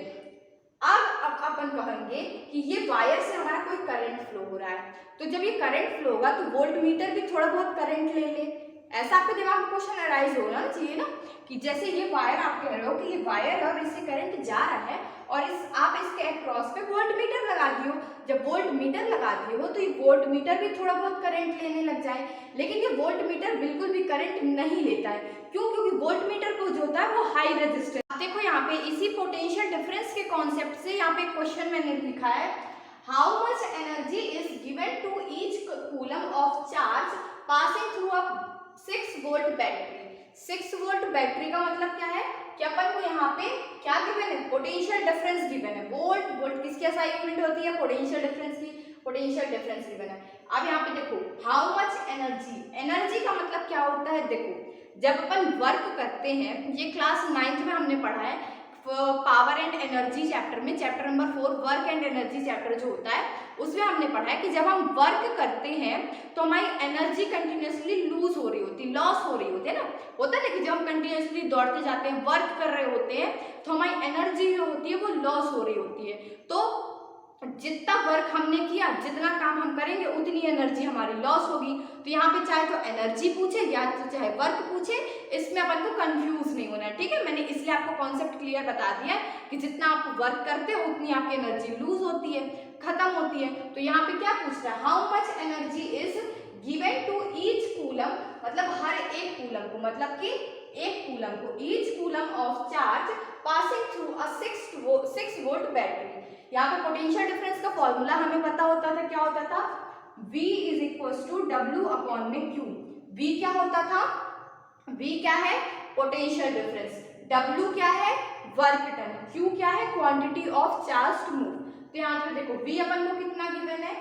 अब अपन कहेंगे कि ये वायर से हमारा कोई करंट फ्लो हो रहा है, तो जब ये करंट फ्लो होगा तो वोल्टमीटर भी थोड़ा बहुत करंट ले ले, ऐसा आपके दिमाग में क्वेश्चन अराइज होना चाहिए ना, कि जैसे ये वायर आप कह रहे हो कि ये वायर है और इससे करंट जा रहा है और आप इसके अक्रॉस पे वोल्टमीटर लगा दियो। जब वोल्टमीटर लगा दिए हो तो ये वोल्टमीटर भी थोड़ा बहुत करंट लेने लग जाए, लेकिन ये वोल्टमीटर बिल्कुल भी करंट नहीं लेता है। क्यों? क्योंकि वोल्टमीटर को जो होता है वो हाई रेजिस्टेंस। देखो यहाँ पे इसी पोटेंशियल डिफरेंस के कॉन्सेप्ट से यहाँ पे क्वेश्चन मैंने लिखा है, how much energy is given to each coulomb of charge passing through a 6 volt battery. 6 volt battery का मतलब क्या है कि अपन को यहाँ पे क्या गिवन है? पोटेंशियल डिफरेंस गिवन है। वोल्ट किसकी एसआई यूनिट होती है? पोटेंशियल डिफरेंस की, पोटेंशियल डिफरेंस गिवन है। अब यहाँ पे देखो, हाउ मच एनर्जी, एनर्जी का मतलब क्या होता है? देखो, जब अपन वर्क करते हैं, ये क्लास 9th में हमने पढ़ा है, पावर एंड एनर्जी चैप्टर में, chapter number 4 work and energy chapter जो होता है उसमें हमने पढ़ा है कि जब हम वर्क करते हैं तो हमारी एनर्जी कंटिन्यूसली लूज हो रही होती है, लॉस हो रही होती है ना। होता है ना कि जब हम कंटिन्यूसली दौड़ते जाते हैं, वर्क कर रहे होते हैं तो हमारी एनर्जी जो होती है वो लॉस हो रही होती है। तो जितना वर्क हमने किया, जितना काम हम करेंगे उतनी एनर्जी हमारी लॉस होगी। तो यहाँ पे चाहे तो एनर्जी पूछे या तो चाहे वर्क पूछे, इसमें अपन को कंफ्यूज नहीं होना है, ठीक है। मैंने इसलिए आपको कॉन्सेप्ट क्लियर बता दिया है कि जितना आप वर्क करते हो उतनी आपकी एनर्जी लूज होती है, खत्म होती है। तो यहाँ पे क्या पूछ रहा है, how much energy is given to each coulomb, मतलब हर एक कूलम को, मतलब कि एक कूलम को, each coulomb of charge passing through a 6 volt battery. यहाँ पे पोटेंशियल डिफरेंस का फॉर्मूला हमें पता होता था, क्या होता था, V is equals to W upon में Q। V क्या होता था, V क्या है, पोटेंशियल डिफरेंस, W क्या है, वर्क डन, Q क्या है, quantity of charge to move. तो यहाँ पे देखो V अपन को कितना गिवन है,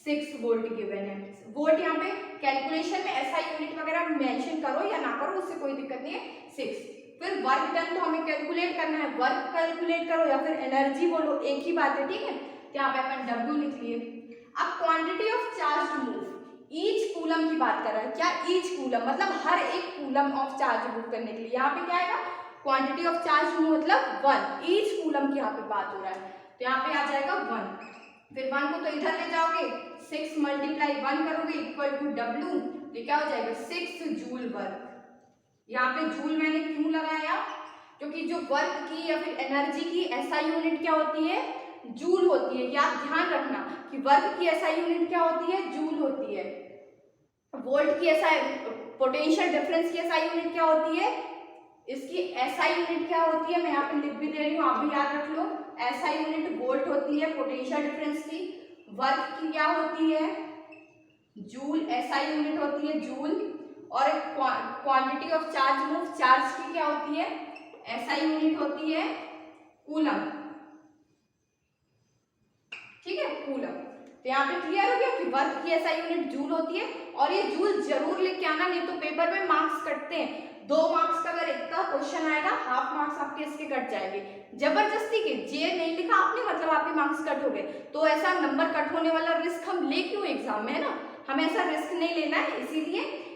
6 वोल्ट गिवन है। वोल्ट यहाँ पे कैलकुलेशन में ऐसा यूनिट वगैरह मेंशन करो या ना करो उससे कोई दिक्कत नहीं है, 6। फिर वर्क डन तो हमें कैलकुलेट करना है, वर्क कैलकुलेट करो या फिर एनर्जी बोलो, एक ही बात है, ठीक है। तो यहाँ पे अपन W लिख लिए। अब quantity of charge to move, each coulomb की बात कर रहा है, क्या ईच कूलम मतलब हर एक कूलम ऑफ चार्ज मूव करने के लिए, यहाँ पे क्या आएगा, क्वांटिटी ऑफ चार्ज मूव मतलब 1, ईच कूलम की यहाँ पे बात हो रहा है। तो यहाँ पे आ जाएगा 1, फिर 1 को तो इधर ले जाओगे, 6 मल्टीप्लाई 1 करोगे इक्वल टू W, तो क्या हो जाएगा 6 जूल वर्क। यहाँ पे जूल मैंने क्यों लगाया, क्योंकि जो वर्क की या फिर एनर्जी की SI यूनिट क्या होती है, जूल होती है। या आप ध्यान रखना कि वर्क की SI यूनिट क्या होती है, जूल होती है। वोल्ट की SI, पोटेंशियल डिफरेंस की SI यूनिट क्या होती है, इसकी SI यूनिट क्या होती है, मैं यहाँ पे लिख भी दे रही हूँ, आप भी याद रख लो। SI यूनिट वोल्ट होती है पोटेंशियल डिफरेंस की, वर्क की क्या होती है, जूल, SI यूनिट होती है जूल, और quantity of charge move, charge की क्या होती है, SI यूनिट होती है कूलम, ठीक है, कूलम। तो यहाँ पे क्लियर हो गया कि वर्क की SI यूनिट जूल होती है, और ये जूल जरूर लेके आना, नहीं तो पेपर में मार्क्स कटते हैं। 2 मार्क्स का अगर इतना क्वेश्चन आएगा, हाफ मार्क्स आपके इसके कट जाएंगे जबरदस्ती के। जे नहीं लिखा आपने मतलब आपके मार्क्स कट हो गए, तो ऐसा नंबर कट होने वाला रिस्क हम ले क्यों एग्जाम में, है ना, हमें ऐसा रिस्क नहीं लेना है। इसीलिए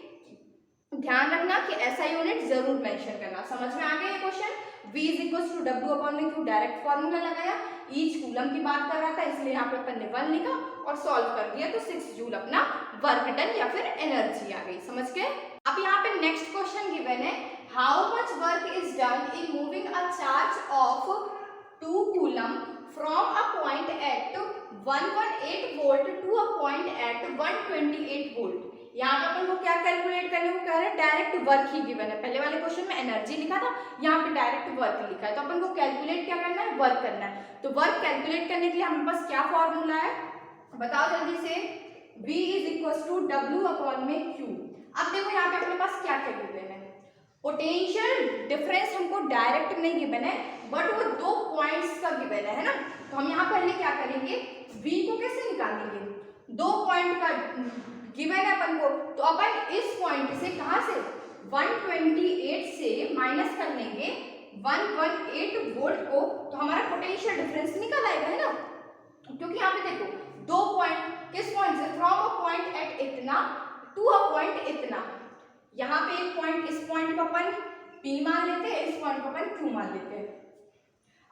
ध्यान रखना कि SI यूनिट जरूर मेंशन करना। समझ में आ गया ये question, V is equal to W upon में Q, डायरेक्ट फॉर्मूला लगाया, ईच कूलम की बात कर रहा था इसलिए यहाँ पे अपन ने 1 लिखा और सॉल्व कर दिया, तो 6 जूल अपना वर्क डन या फिर एनर्जी आ गई। समझ गए। अब यहाँ पे नेक्स्ट क्वेश्चन गिवन है, how much work is done in moving a charge of 2 coulomb from a point at 118 volt to a point at 128 volt. यहाँ पे अपन को क्या कैलकुलेट करने को कह रहे हैं, डायरेक्ट वर्क ही गिवन है। पहले वाले क्वेश्चन में एनर्जी लिखा था, यहाँ पे डायरेक्ट वर्क लिखा है, तो अपन को कैलकुलेट क्या करना है, वर्क करना है। तो वर्क कैलकुलेट करने के लिए हमारे पास क्या फॉर्मूला है, बताओ जल्दी से, V is equal to W upon में Q। अब देखो यहाँ पे अपने पास क्या क्या गिवन है, पोटेंशियल डिफरेंस हमको डायरेक्ट नहीं गिवन है, बट वो 2 पॉइंट्स का गिवन है ना। तो हम यहाँ पहले क्या करेंगे, V को कैसे निकालेंगे, 2 पॉइंट का गिवन है अपन को, तो अपन इस पॉइंट से कहां से 128 से माइनस कर लेंगे 118 वोल्ट को, तो हमारा पोटेंशियल डिफरेंस निकल आएगा, है ना। क्योंकि यहाँ पे देखो 2 पॉइंट, किस पॉइंट से, फ्रॉम अ पॉइंट एट इतना टू अ पॉइंट इतना। यहाँ पे एक पॉइंट, इस पॉइंट को अपन P मान लेते हैं, इस पॉइंट को अपन Q मान लेते हैं।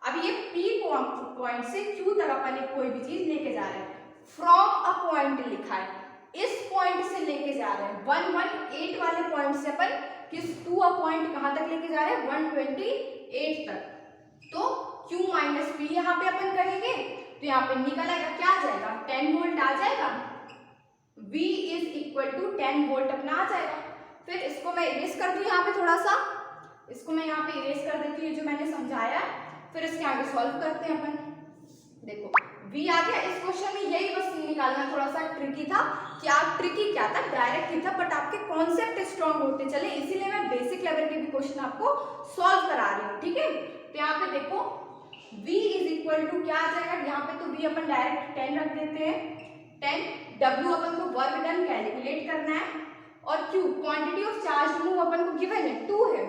अब ये P पॉइंट से Q तक अपन कोई भी चीज लेके जा रहे हैं, फ्रॉम अ पॉइंट लिखा है, इस पॉइंट से लेके जा रहे हैं 118 वाले पॉइंट से अपन किस टू अ पॉइंट कहां तक लेके जा रहे हैं, 128 तक। तो Q माइनस P यहाँ पे अपन करेंगे, तो यहाँ पे निकल आएगा, क्या आ जाएगा, 10 वोल्ट आ जाएगा। V is equal to 10 volt अपना आ जाएगा। फिर इसको मैं इरेज कर दूं, यहाँ पे थोड़ा सा इसको मैं यहाँ पे इरेज कर देती हूँ जो मैंने समझाया, फिर इसके आगे सॉल्व करते हैं अपन। देखो V आ गया। इस क्वेश्चन में यही बस निकालना थोड़ा सा ट्रिकी था, क्या ट्रिकी क्या था, डायरेक्ट ही था, बट आपके कॉन्सेप्ट स्ट्रॉन्ग होते चले, इसीलिए मैं बेसिक लेवल के भी क्वेश्चन आपको सॉल्व करा रही हूँ, ठीक है। तो यहाँ पे देखो V इज इक्वल टू क्या आ जाएगा, यहाँ पे तो V अपन डायरेक्ट 10 रख देते हैं, 10, W अपन को वर्क डन कैलकुलेट करना है, और Q quantity of charge move अपन को गिवन है 2 है,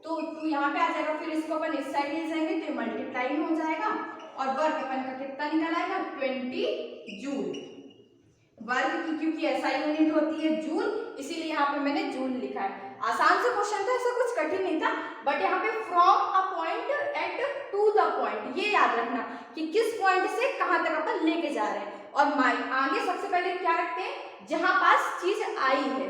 तो 2 यहाँ पे आ जाएगा, फिर इसको अपन इस साइड ले जाएंगे तो ये मल्टीप्लाई में हो जाएगा और वर्क अपन का कितना निकल आएगा 20 जूल। वर्क की क्योंकि एसआई यूनिट होती है जूल, इसीलिए यहाँ पे मैंने जूल लिखा है। आसान से क्वेश्चन था, ऐसा कुछ कठिन नहीं था, बट यहाँ पे from a point at to the point, ये याद रखना कि किस पॉइंट से कहाँ तक अपन लेके जा रहे हैं। और आगे सबसे पहले क्या रखते हैं, जहां पास चीज आई है,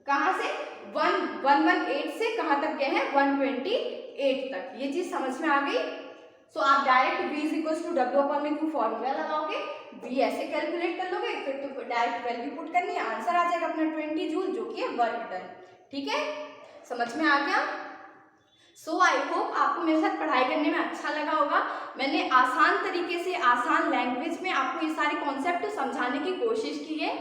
कहां से 118 से कहां तक गए हैं 128 तक, ये चीज समझ में आ गई। सो आप direct V equals to W upon में क्यों फॉर्मूला लगाओगे, V ऐसे कैलकुलेट कर लोगे, फिर तो डायरेक्ट वैल्यू पुट करनी है, आंसर आ जाएगा अपना 20 जूल जो कि है वर्क डन। ठीक है, समझ में आ गया। सो आई होप आपको मेरे साथ पढ़ाई करने में अच्छा लगा होगा। मैंने आसान तरीके से, आसान लैंग्वेज में आपको ये सारे कॉन्सेप्ट समझाने की कोशिश की है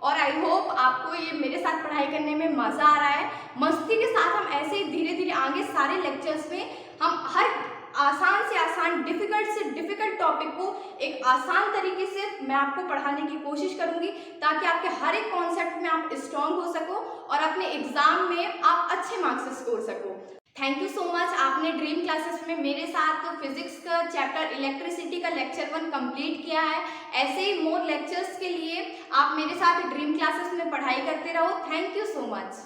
और आई होप आपको ये मेरे साथ पढ़ाई करने में मज़ा आ रहा है। मस्ती के साथ हम ऐसे ही धीरे धीरे आगे सारे लेक्चर्स में हम हर आसान से आसान, डिफिकल्ट से डिफिकल्ट टॉपिक को एक आसान तरीके से मैं आपको पढ़ाने की कोशिश करूंगी, ताकि आपके हर एक कॉन्सेप्ट में आप स्ट्रांग हो सको और अपने एग्जाम में आप अच्छे मार्क्स स्कोर सको। थैंक यू सो मच, आपने ड्रीम क्लासेस में मेरे साथ फिजिक्स का चैप्टर इलेक्ट्रिसिटी का लेक्चर 1 कंप्लीट किया है। ऐसे ही मोर लेक्चर्स के लिए आप मेरे साथ ड्रीम क्लासेस में पढ़ाई करते रहो। Thank you so much.